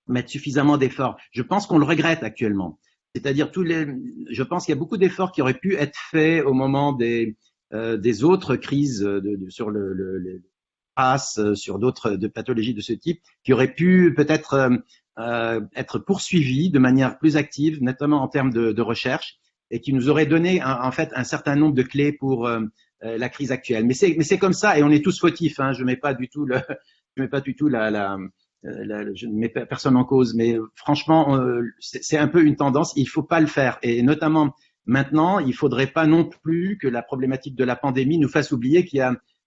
mettre suffisamment d'efforts. Je pense qu'on le regrette actuellement. C'est-à-dire je pense qu'il y a beaucoup d'efforts qui auraient pu être faits au moment des autres crises sur le sur d'autres pathologies de ce type, qui auraient pu peut-être être poursuivis de manière plus active, notamment en termes de recherche, et qui nous auraient donné en fait un certain nombre de clés pour la crise actuelle. Mais c'est comme ça, et on est tous fautifs. Je mets pas du tout je ne mets personne en cause, mais franchement, c'est un peu une tendance. Il faut pas le faire, et notamment maintenant, il faudrait pas non plus que la problématique de la pandémie nous fasse oublier qu'il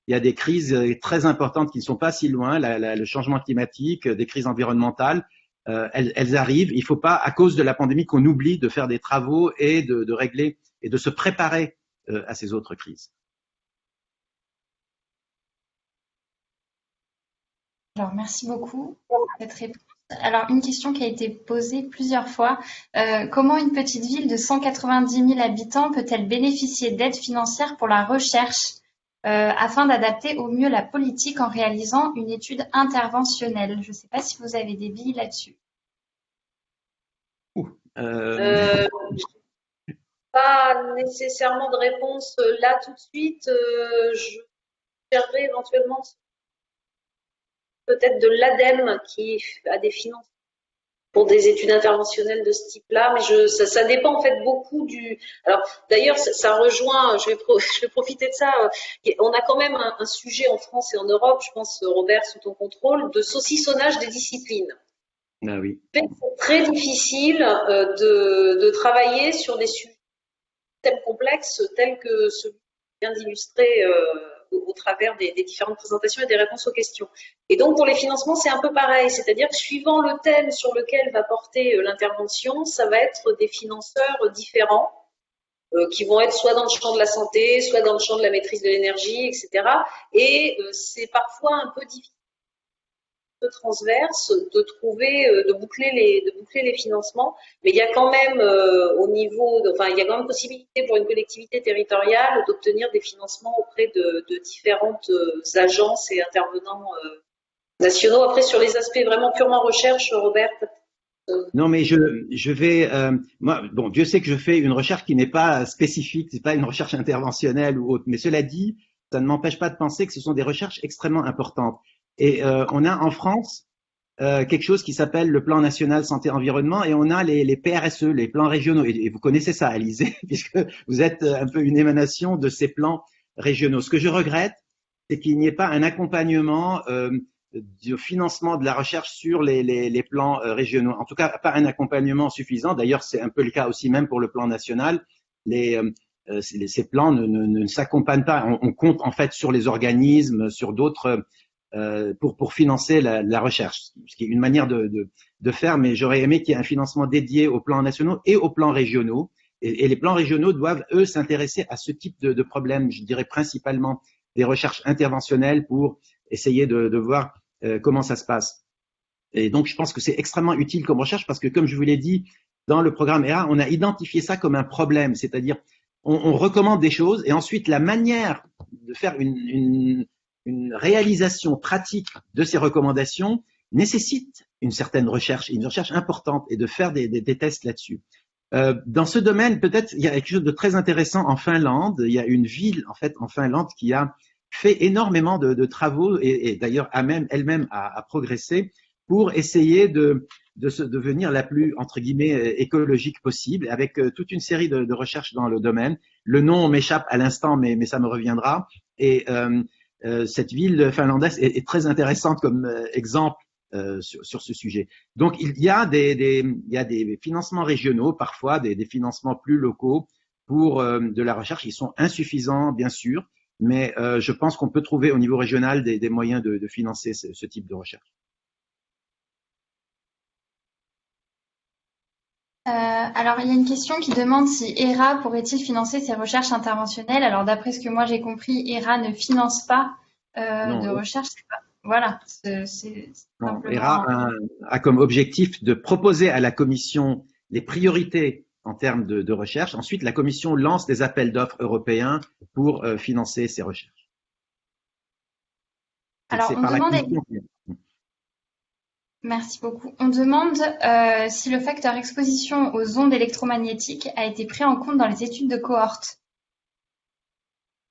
y a des crises très importantes qui ne sont pas si loin, le changement climatique, des crises environnementales, elles arrivent. Il ne faut pas, à cause de la pandémie, qu'on oublie de faire des travaux et de régler et de se préparer à ces autres crises. Alors, merci beaucoup pour cette réponse. Alors, une question qui a été posée plusieurs fois. Comment une petite ville de 190 000 habitants peut-elle bénéficier d'aides financières pour la recherche afin d'adapter au mieux la politique en réalisant une étude interventionnelle? Je ne sais pas si vous avez des billes là-dessus. Pas nécessairement de réponse là tout de suite. Je chercherai éventuellement peut-être de l'ADEME qui a des financements pour des études interventionnelles de ce type-là, mais ça dépend en fait beaucoup du. Alors d'ailleurs, ça rejoint. Je vais profiter de ça. On a quand même un sujet en France et en Europe, je pense, Robert, sous ton contrôle, de saucissonnage des disciplines. Ah oui. C'est très difficile de travailler sur des sujets complexes tels que celui que vient d'illustrer au travers des différentes présentations et des réponses aux questions. Et donc, pour les financements, c'est un peu pareil. C'est-à-dire que suivant le thème sur lequel va porter l'intervention, ça va être des financeurs différents qui vont être soit dans le champ de la santé, soit dans le champ de la maîtrise de l'énergie, etc. Et c'est parfois un peu difficile transverse de trouver, de boucler les financements, mais il y a quand même il y a quand même possibilité pour une collectivité territoriale d'obtenir des financements auprès de différentes agences et intervenants nationaux. Après, sur les aspects vraiment purement recherche, Robert. Non, mais je vais, moi, bon, Dieu sait que je fais une recherche qui n'est pas spécifique, c'est pas une recherche interventionnelle ou autre, mais cela dit, ça ne m'empêche pas de penser que ce sont des recherches extrêmement importantes. Et on a en France quelque chose qui s'appelle le plan national santé-environnement et on a les PRSE, les plans régionaux. Et vous connaissez ça, Alizée, puisque vous êtes un peu une émanation de ces plans régionaux. Ce que je regrette, c'est qu'il n'y ait pas un accompagnement du financement de la recherche sur les plans régionaux. En tout cas, pas un accompagnement suffisant. D'ailleurs, c'est un peu le cas aussi même pour le plan national. Ces plans ne s'accompagnent pas. On compte en fait sur les organismes, sur d'autres pour financer la recherche, ce qui est une manière de faire, mais j'aurais aimé qu'il y ait un financement dédié aux plans nationaux et aux plans régionaux. Et les plans régionaux doivent, eux, s'intéresser à ce type de problèmes, je dirais principalement des recherches interventionnelles pour essayer de voir comment ça se passe. Et donc, je pense que c'est extrêmement utile comme recherche parce que, comme je vous l'ai dit, dans le programme ERA, on a identifié ça comme un problème, c'est-à-dire on recommande des choses et ensuite la manière de faire une réalisation pratique de ces recommandations nécessite une certaine recherche, une recherche importante et de faire des tests là-dessus. Dans ce domaine, peut-être, il y a quelque chose de très intéressant en Finlande. Il y a une ville, en fait, en Finlande qui a fait énormément de travaux et d'ailleurs elle-même a progressé pour essayer de devenir la plus, entre guillemets, écologique possible avec toute une série de recherches dans le domaine. Le nom m'échappe à l'instant, mais ça me reviendra. Et cette ville finlandaise est très intéressante comme exemple sur ce sujet. Donc, il y a des financements régionaux, parfois des financements plus locaux pour de la recherche. Ils sont insuffisants, bien sûr, mais je pense qu'on peut trouver au niveau régional des moyens de financer ce type de recherche. Alors, il y a une question qui demande si ERA pourrait-il financer ses recherches interventionnelles. Alors, d'après ce que moi j'ai compris, ERA ne finance pas de recherche. Voilà. Non, ERA a comme objectif de proposer à la Commission les priorités en termes de recherche. Ensuite, la Commission lance des appels d'offres européens pour financer ces recherches. Alors, on demande... Merci beaucoup. On demande si le facteur exposition aux ondes électromagnétiques a été pris en compte dans les études de cohorte.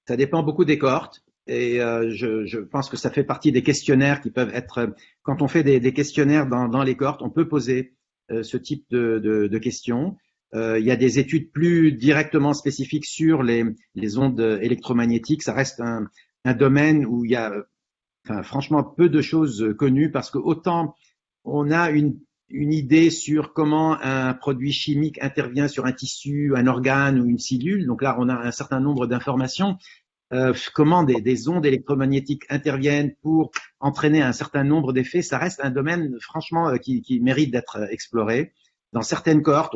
Ça dépend beaucoup des cohortes et je pense que ça fait partie des questionnaires qui peuvent être… Quand on fait des questionnaires dans les cohortes, on peut poser ce type de questions. Il y a des études plus directement spécifiques sur les ondes électromagnétiques. Ça reste un domaine où il y a franchement peu de choses connues parce que autant on a une idée sur comment un produit chimique intervient sur un tissu, un organe ou une cellule. Donc là, on a un certain nombre d'informations. Comment des ondes électromagnétiques interviennent pour entraîner un certain nombre d'effets, ça reste un domaine franchement qui mérite d'être exploré. Dans certaines cohortes,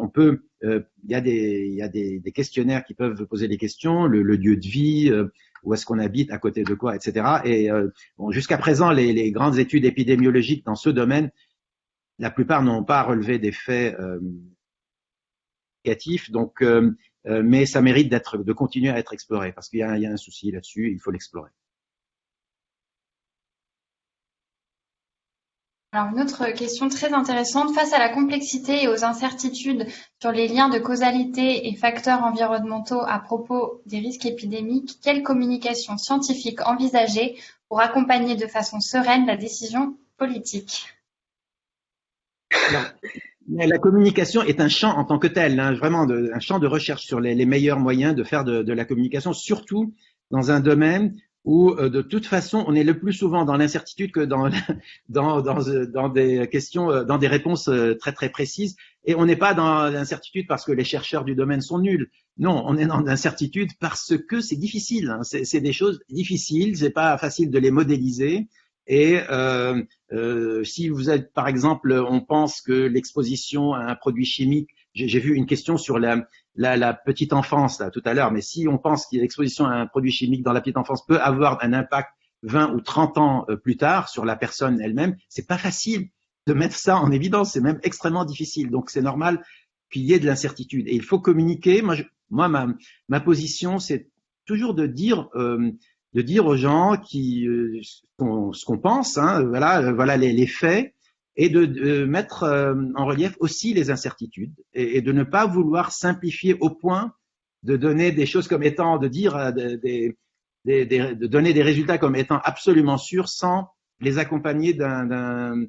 il y a des questionnaires qui peuvent poser des questions, le lieu de vie, où est-ce qu'on habite, à côté de quoi, etc. Et jusqu'à présent, les grandes études épidémiologiques dans ce domaine, la plupart n'ont pas relevé des faits négatifs, donc, mais ça mérite de continuer à être exploré parce qu'il y a un souci là-dessus, il faut l'explorer. Alors, une autre question très intéressante. Face à la complexité et aux incertitudes sur les liens de causalité et facteurs environnementaux à propos des risques épidémiques, quelle communication scientifique envisager pour accompagner de façon sereine la décision politique ? La communication est un champ en tant que tel, hein, vraiment un champ de recherche sur les meilleurs moyens de faire de la communication, surtout dans un domaine où de toute façon on est le plus souvent dans l'incertitude que dans des questions, dans des réponses très très précises, et on n'est pas dans l'incertitude parce que les chercheurs du domaine sont nuls. Non, on est dans l'incertitude parce que c'est difficile, hein, c'est des choses difficiles, c'est pas facile de les modéliser. Et si vous êtes, par exemple, on pense que l'exposition à un produit chimique, j'ai vu une question sur la petite enfance là, tout à l'heure, mais si on pense que l'exposition à un produit chimique dans la petite enfance peut avoir un impact 20 ou 30 ans plus tard sur la personne elle-même, c'est pas facile de mettre ça en évidence, c'est même extrêmement difficile. Donc c'est normal qu'il y ait de l'incertitude. Et il faut communiquer. Moi ma position, c'est toujours de dire aux gens ce qu'on pense, hein, voilà les faits, et de mettre en relief aussi les incertitudes et de ne pas vouloir simplifier au point de donner des choses comme étant, de dire de donner des résultats comme étant absolument sûrs sans les accompagner d'un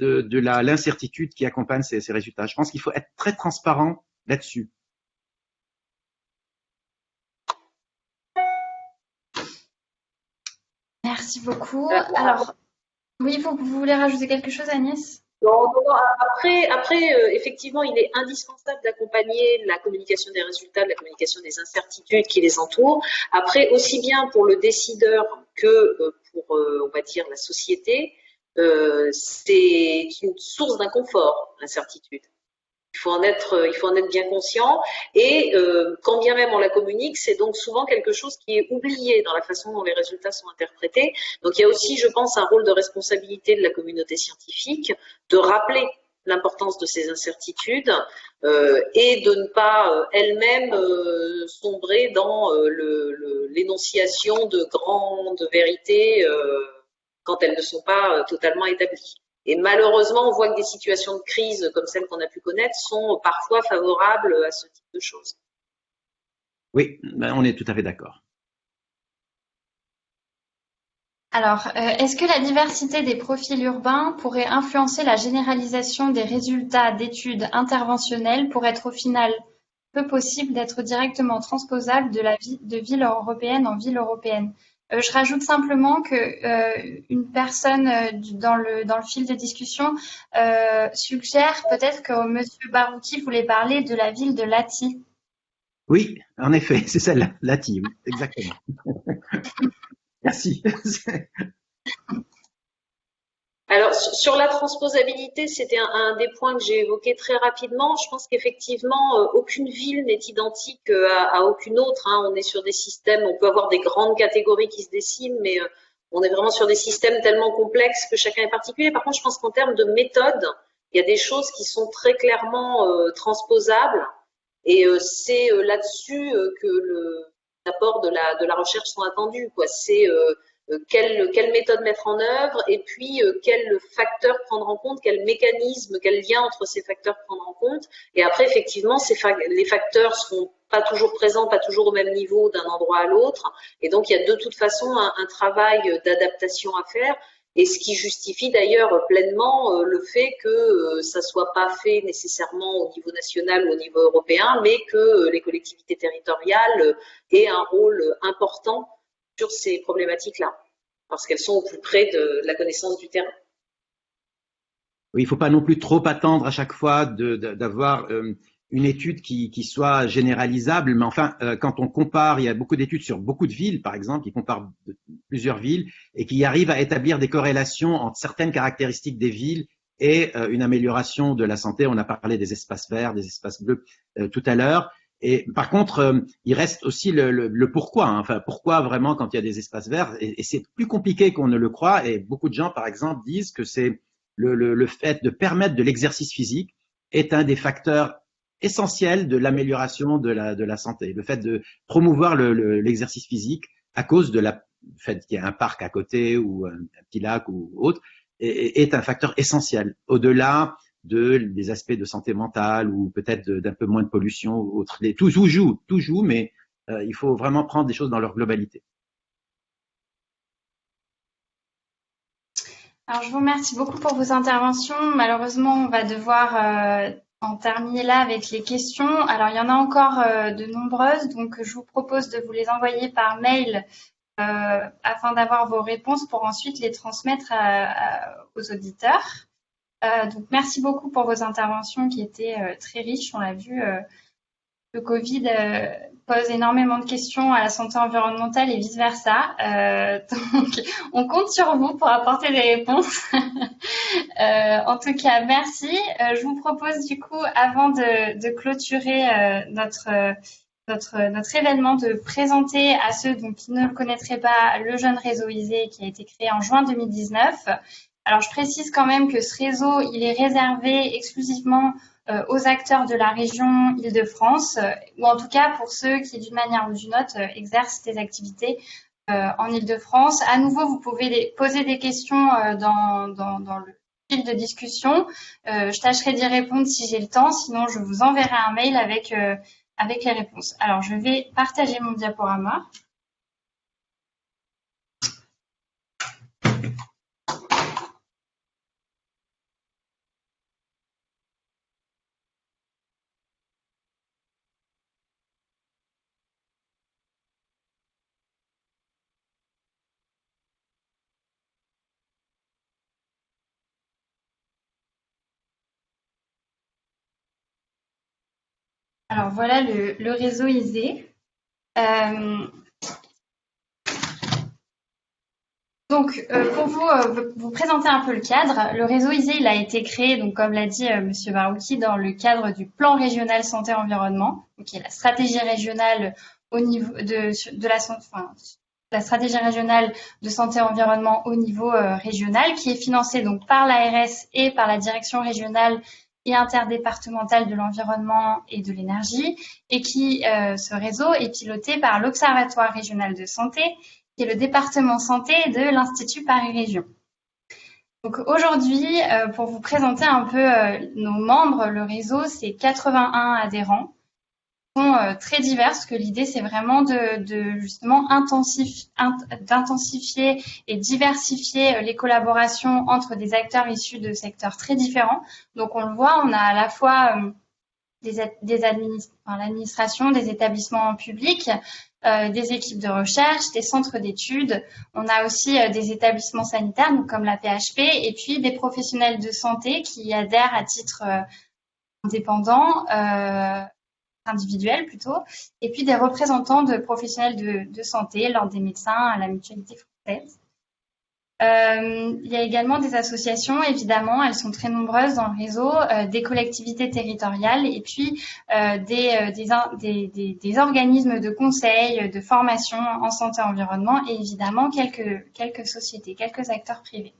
de l'incertitude qui accompagne ces résultats. Je pense qu'il faut être très transparent là-dessus. Merci beaucoup. Alors, oui, vous voulez rajouter quelque chose, Agnès? Non. Après, effectivement, il est indispensable d'accompagner la communication des résultats, de la communication des incertitudes qui les entourent. Après, aussi bien pour le décideur que pour, on va dire, la société, c'est une source d'inconfort, l'incertitude. Il faut en être bien conscient. Et quand bien même on la communique, c'est donc souvent quelque chose qui est oublié dans la façon dont les résultats sont interprétés. Donc il y a aussi, je pense, un rôle de responsabilité de la communauté scientifique de rappeler l'importance de ces incertitudes et de ne pas elle-même sombrer dans l'énonciation de grandes vérités quand elles ne sont pas totalement établies. Et malheureusement, on voit que des situations de crise comme celles qu'on a pu connaître sont parfois favorables à ce type de choses. Oui, on est tout à fait d'accord. Alors, est-ce que la diversité des profils urbains pourrait influencer la généralisation des résultats d'études interventionnelles pour être au final peu possible d'être directement transposable de ville européenne en ville européenne? Je rajoute simplement que une personne dans le fil de discussion suggère peut-être que Monsieur Barouti voulait parler de la ville de Lahti. Oui, en effet, c'est celle-là, Lahti, oui, exactement. Merci. Alors, sur la transposabilité, c'était un des points que j'ai évoqué très rapidement. Je pense qu'effectivement, aucune ville n'est identique à aucune autre, hein. On est sur des systèmes, on peut avoir des grandes catégories qui se dessinent, mais on est vraiment sur des systèmes tellement complexes que chacun est particulier. Par contre, je pense qu'en termes de méthode, il y a des choses qui sont très clairement transposables. Et c'est là-dessus que l'apport de la recherche sont attendus, quoi. C'est quelle méthode mettre en œuvre et puis quel facteur prendre en compte, quel mécanisme, quel lien entre ces facteurs prendre en compte. Et après, effectivement, les facteurs seront pas toujours présents, pas toujours au même niveau d'un endroit à l'autre. Et donc, il y a de toute façon un travail d'adaptation à faire. Et ce qui justifie d'ailleurs pleinement le fait que ça soit pas fait nécessairement au niveau national ou au niveau européen, mais que les collectivités territoriales aient un rôle important sur ces problématiques-là, parce qu'elles sont au plus près de la connaissance du terrain. Oui, il ne faut pas non plus trop attendre à chaque fois d'avoir une étude qui soit généralisable, mais enfin, quand on compare, il y a beaucoup d'études sur beaucoup de villes, par exemple, qui comparent plusieurs villes et qui arrivent à établir des corrélations entre certaines caractéristiques des villes et une amélioration de la santé. On a parlé des espaces verts, des espaces bleus tout à l'heure. Et par contre, il reste aussi le pourquoi, hein. Enfin, pourquoi vraiment quand il y a des espaces verts, et c'est plus compliqué qu'on ne le croit. Et beaucoup de gens, par exemple, disent que c'est le fait de permettre de l'exercice physique est un des facteurs essentiels de l'amélioration de la santé. Le fait de promouvoir l'exercice physique à cause de fait qu'il y a un parc à côté ou un petit lac ou autre est un facteur essentiel. Au-delà des aspects de santé mentale ou peut-être d'un peu moins de pollution ou autre. Tout joue, mais il faut vraiment prendre des choses dans leur globalité. Alors, je vous remercie beaucoup pour vos interventions. Malheureusement, on va devoir en terminer là avec les questions. Alors, il y en a encore de nombreuses, donc je vous propose de vous les envoyer par mail afin d'avoir vos réponses pour ensuite les transmettre aux auditeurs. Donc, merci beaucoup pour vos interventions qui étaient très riches. On l'a vu, le Covid pose énormément de questions à la santé environnementale et vice-versa. Donc, on compte sur vous pour apporter des réponses. En tout cas, merci. Je vous propose du coup, avant de clôturer notre événement, de présenter à ceux qui ne le connaîtraient pas le jeune réseau ISE qui a été créé en juin 2019. Alors, je précise quand même que ce réseau, il est réservé exclusivement aux acteurs de la région Île-de-France, ou en tout cas pour ceux qui, d'une manière ou d'une autre, exercent des activités en Île-de-France. À nouveau, vous pouvez poser des questions dans le fil de discussion. Je tâcherai d'y répondre si j'ai le temps, sinon je vous enverrai un mail avec les réponses. Alors, je vais partager mon diaporama. Alors voilà le réseau ISE. Donc, pour vous présenter un peu le cadre, le réseau ISE, il a été créé, donc comme l'a dit Monsieur Barouki, dans le cadre du plan régional santé-environnement, qui est la stratégie régionale au niveau de la stratégie régionale de santé-environnement au niveau régional, qui est financée donc par l'ARS et par la direction régionale et interdépartementale de l'environnement et de l'énergie, et ce réseau est piloté par l'Observatoire régional de santé, qui est le département santé de l'Institut Paris Région. Donc aujourd'hui, pour vous présenter un peu nos membres, le réseau, c'est 81 adhérents, qui sont très divers, parce que l'idée, c'est vraiment de justement d'intensifier et diversifier les collaborations entre des acteurs issus de secteurs très différents. Donc on le voit, on a à la fois l'administration, des établissements publics, des équipes de recherche, des centres d'études. On a aussi des établissements sanitaires, donc comme la PHP, et puis des professionnels de santé qui adhèrent à titre indépendant, individuel plutôt, et puis des représentants de professionnels de santé, l'Ordre des médecins, à la Mutualité française. Il y a également des associations, évidemment, elles sont très nombreuses dans le réseau, des collectivités territoriales et puis des organismes de conseil, de formation en santé-environnement et évidemment quelques sociétés, quelques acteurs privés.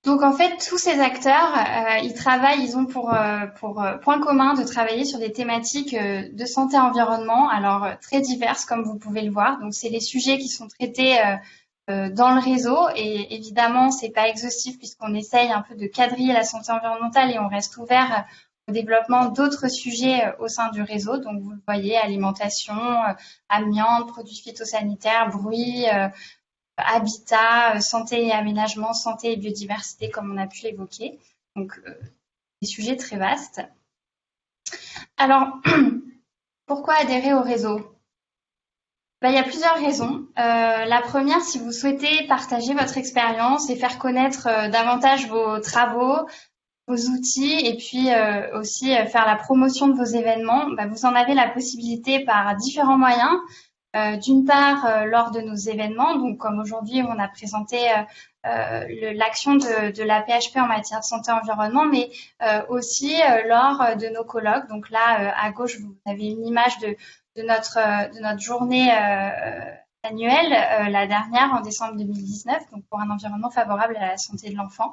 Donc en fait, tous ces acteurs, ils ont pour point commun de travailler sur des thématiques de santé-environnement, alors très diverses comme vous pouvez le voir. Donc c'est les sujets qui sont traités dans le réseau et évidemment c'est pas exhaustif puisqu'on essaye un peu de quadriller la santé environnementale et on reste ouvert au développement d'autres sujets au sein du réseau. Donc vous le voyez, alimentation, amiante, produits phytosanitaires, bruit, habitat, santé et aménagement, santé et biodiversité comme on a pu l'évoquer. Donc des sujets très vastes. Alors pourquoi adhérer au réseau ? Il y a plusieurs raisons. La première, si vous souhaitez partager votre expérience et faire connaître davantage vos travaux, vos outils et puis aussi faire la promotion de vos événements, vous en avez la possibilité par différents moyens. D'une part, lors de nos événements, donc comme aujourd'hui on a présenté l'action de la PHP en matière de santé-environnement, mais aussi lors de nos colloques. Donc là, à gauche, vous avez une image de notre journée annuelle, la dernière en décembre 2019, donc pour un environnement favorable à la santé de l'enfant.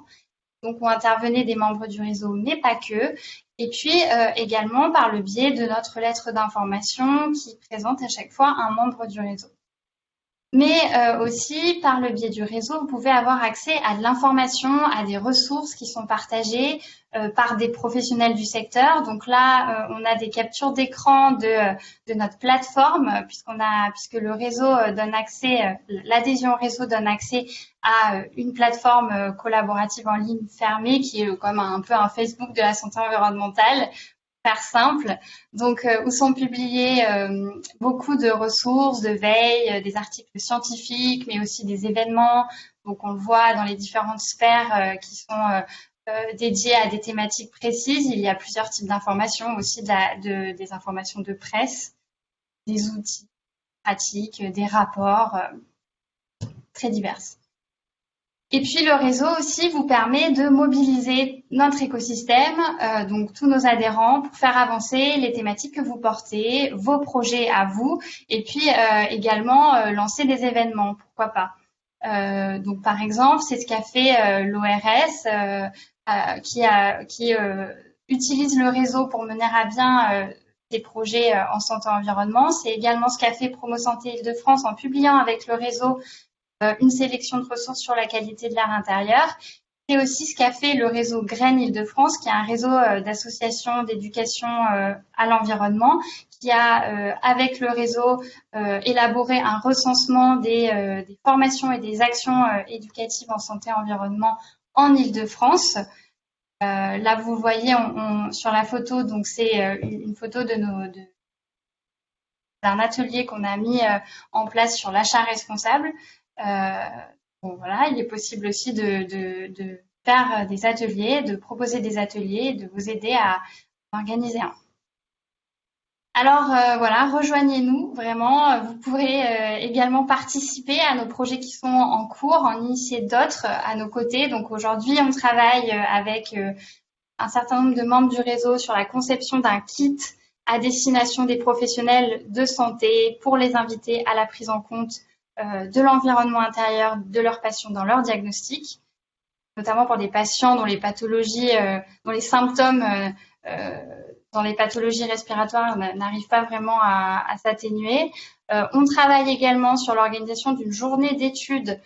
Donc où intervenaient des membres du réseau, mais pas que. Et puis également par le biais de notre lettre d'information qui présente à chaque fois un membre du réseau. Mais aussi par le biais du réseau, vous pouvez avoir accès à de l'information, à des ressources qui sont partagées par des professionnels du secteur. Donc là, on a des captures d'écran de notre plateforme, puisque le réseau donne accès, l'adhésion au réseau donne accès à une plateforme collaborative en ligne fermée qui est comme un peu un Facebook de la santé environnementale. Faire simple, donc où sont publiés beaucoup de ressources, de veille, des articles scientifiques, mais aussi des événements. Donc on le voit dans les différentes sphères qui sont dédiées à des thématiques précises. Il y a plusieurs types d'informations, aussi des informations de presse, des outils pratiques, des rapports très divers. Et puis le réseau aussi vous permet de mobiliser notre écosystème, donc tous nos adhérents, pour faire avancer les thématiques que vous portez, vos projets à vous, et puis également lancer des événements, pourquoi pas. Donc par exemple, c'est ce qu'a fait l'ORS qui utilise le réseau pour mener à bien des projets en santé-environnement. C'est également ce qu'a fait Promo Santé Île-de-France en publiant avec le réseau une sélection de ressources sur la qualité de l'air intérieur. C'est aussi ce qu'a fait le réseau Graines Île-de-France, qui est un réseau d'associations d'éducation à l'environnement, qui a, avec le réseau, élaboré un recensement des formations et des actions éducatives en santé-environnement en Île-de-France. Là, vous voyez sur la photo, donc c'est une photo d'un atelier qu'on a mis en place sur l'achat responsable. Voilà, il est possible aussi de faire des ateliers, de proposer des ateliers, de vous aider à organiser un. Alors voilà, rejoignez-nous vraiment. Vous pourrez également participer à nos projets qui sont en cours, en initier d'autres à nos côtés. Donc aujourd'hui, on travaille avec un certain nombre de membres du réseau sur la conception d'un kit à destination des professionnels de santé pour les inviter à la prise en compte de l'environnement intérieur de leurs patients dans leur diagnostic, notamment pour des patients dont les pathologies, dont les symptômes dans les pathologies respiratoires n'arrivent pas vraiment à s'atténuer. On travaille également sur l'organisation d'une journée d'études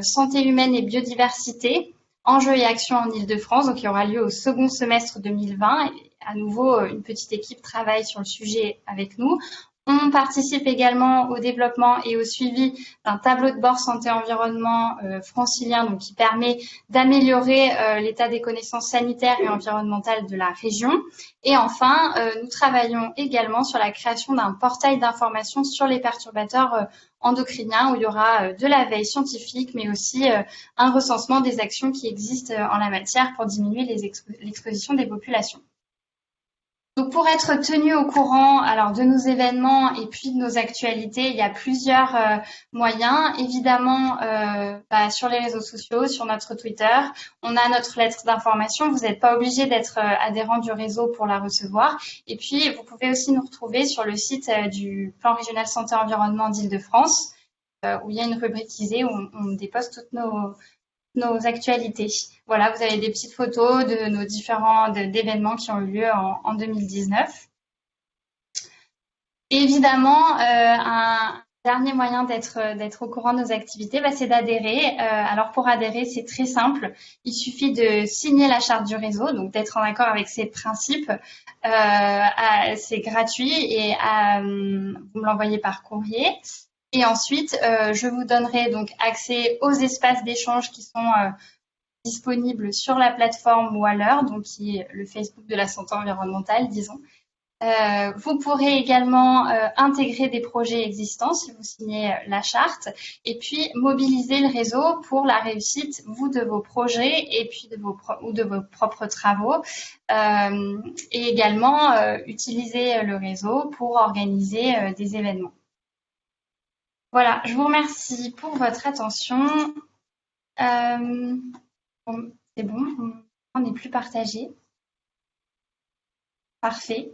santé humaine et biodiversité, enjeux et actions en Île-de-France, donc qui aura lieu au second semestre 2020. Et à nouveau, une petite équipe travaille sur le sujet avec nous. On participe également au développement et au suivi d'un tableau de bord santé-environnement francilien, donc qui permet d'améliorer l'état des connaissances sanitaires et environnementales de la région. Et enfin, nous travaillons également sur la création d'un portail d'information sur les perturbateurs endocriniens où il y aura de la veille scientifique, mais aussi un recensement des actions qui existent en la matière pour diminuer l'exposition des populations. Donc pour être tenu au courant alors de nos événements et puis de nos actualités, il y a plusieurs moyens. Évidemment, sur les réseaux sociaux, sur notre Twitter, on a notre lettre d'information. Vous n'êtes pas obligé d'être adhérent du réseau pour la recevoir. Et puis, vous pouvez aussi nous retrouver sur le site du Plan régional santé-environnement d'Île-de-France, où il y a une rubrique ISE où on dépose toutes nos actualités. Voilà, vous avez des petites photos de nos différents d'événements qui ont eu lieu en 2019. Et évidemment, un dernier moyen d'être au courant de nos activités, c'est d'adhérer. Alors pour adhérer, c'est très simple. Il suffit de signer la charte du réseau, donc d'être en accord avec ses principes. C'est gratuit et vous me l'envoyez par courrier. Et ensuite, je vous donnerai donc accès aux espaces d'échange qui sont disponibles sur la plateforme Waller, donc qui est le Facebook de la santé environnementale, disons. Vous pourrez également intégrer des projets existants si vous signez la charte et puis mobiliser le réseau pour la réussite, vous, de vos projets et puis de vos propres travaux et également utiliser le réseau pour organiser des événements. Voilà, je vous remercie pour votre attention. Bon, c'est bon, on n'est plus partagé. Parfait.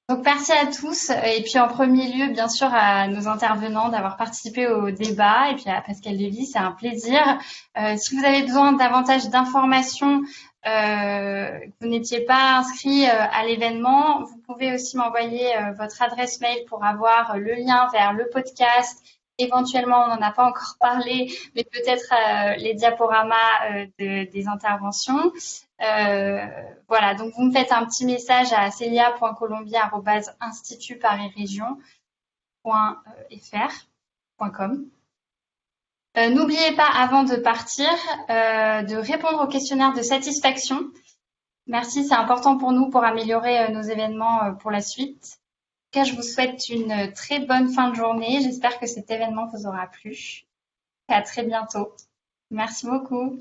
Donc merci à tous et puis en premier lieu bien sûr à nos intervenants d'avoir participé au débat et puis à Pascal Delis, c'est un plaisir. Si vous avez besoin davantage d'informations, vous n'étiez pas inscrit à l'événement, vous pouvez aussi m'envoyer votre adresse mail pour avoir le lien vers le podcast. Éventuellement, on n'en a pas encore parlé, mais peut-être les diaporamas des interventions. Voilà, donc vous me faites un petit message à celia.colombier@institutparisregion.fr.com. N'oubliez pas, avant de partir, de répondre au questionnaire de satisfaction. Merci, c'est important pour nous pour améliorer nos événements pour la suite. En tout cas, je vous souhaite une très bonne fin de journée. J'espère que cet événement vous aura plu. Et à très bientôt. Merci beaucoup.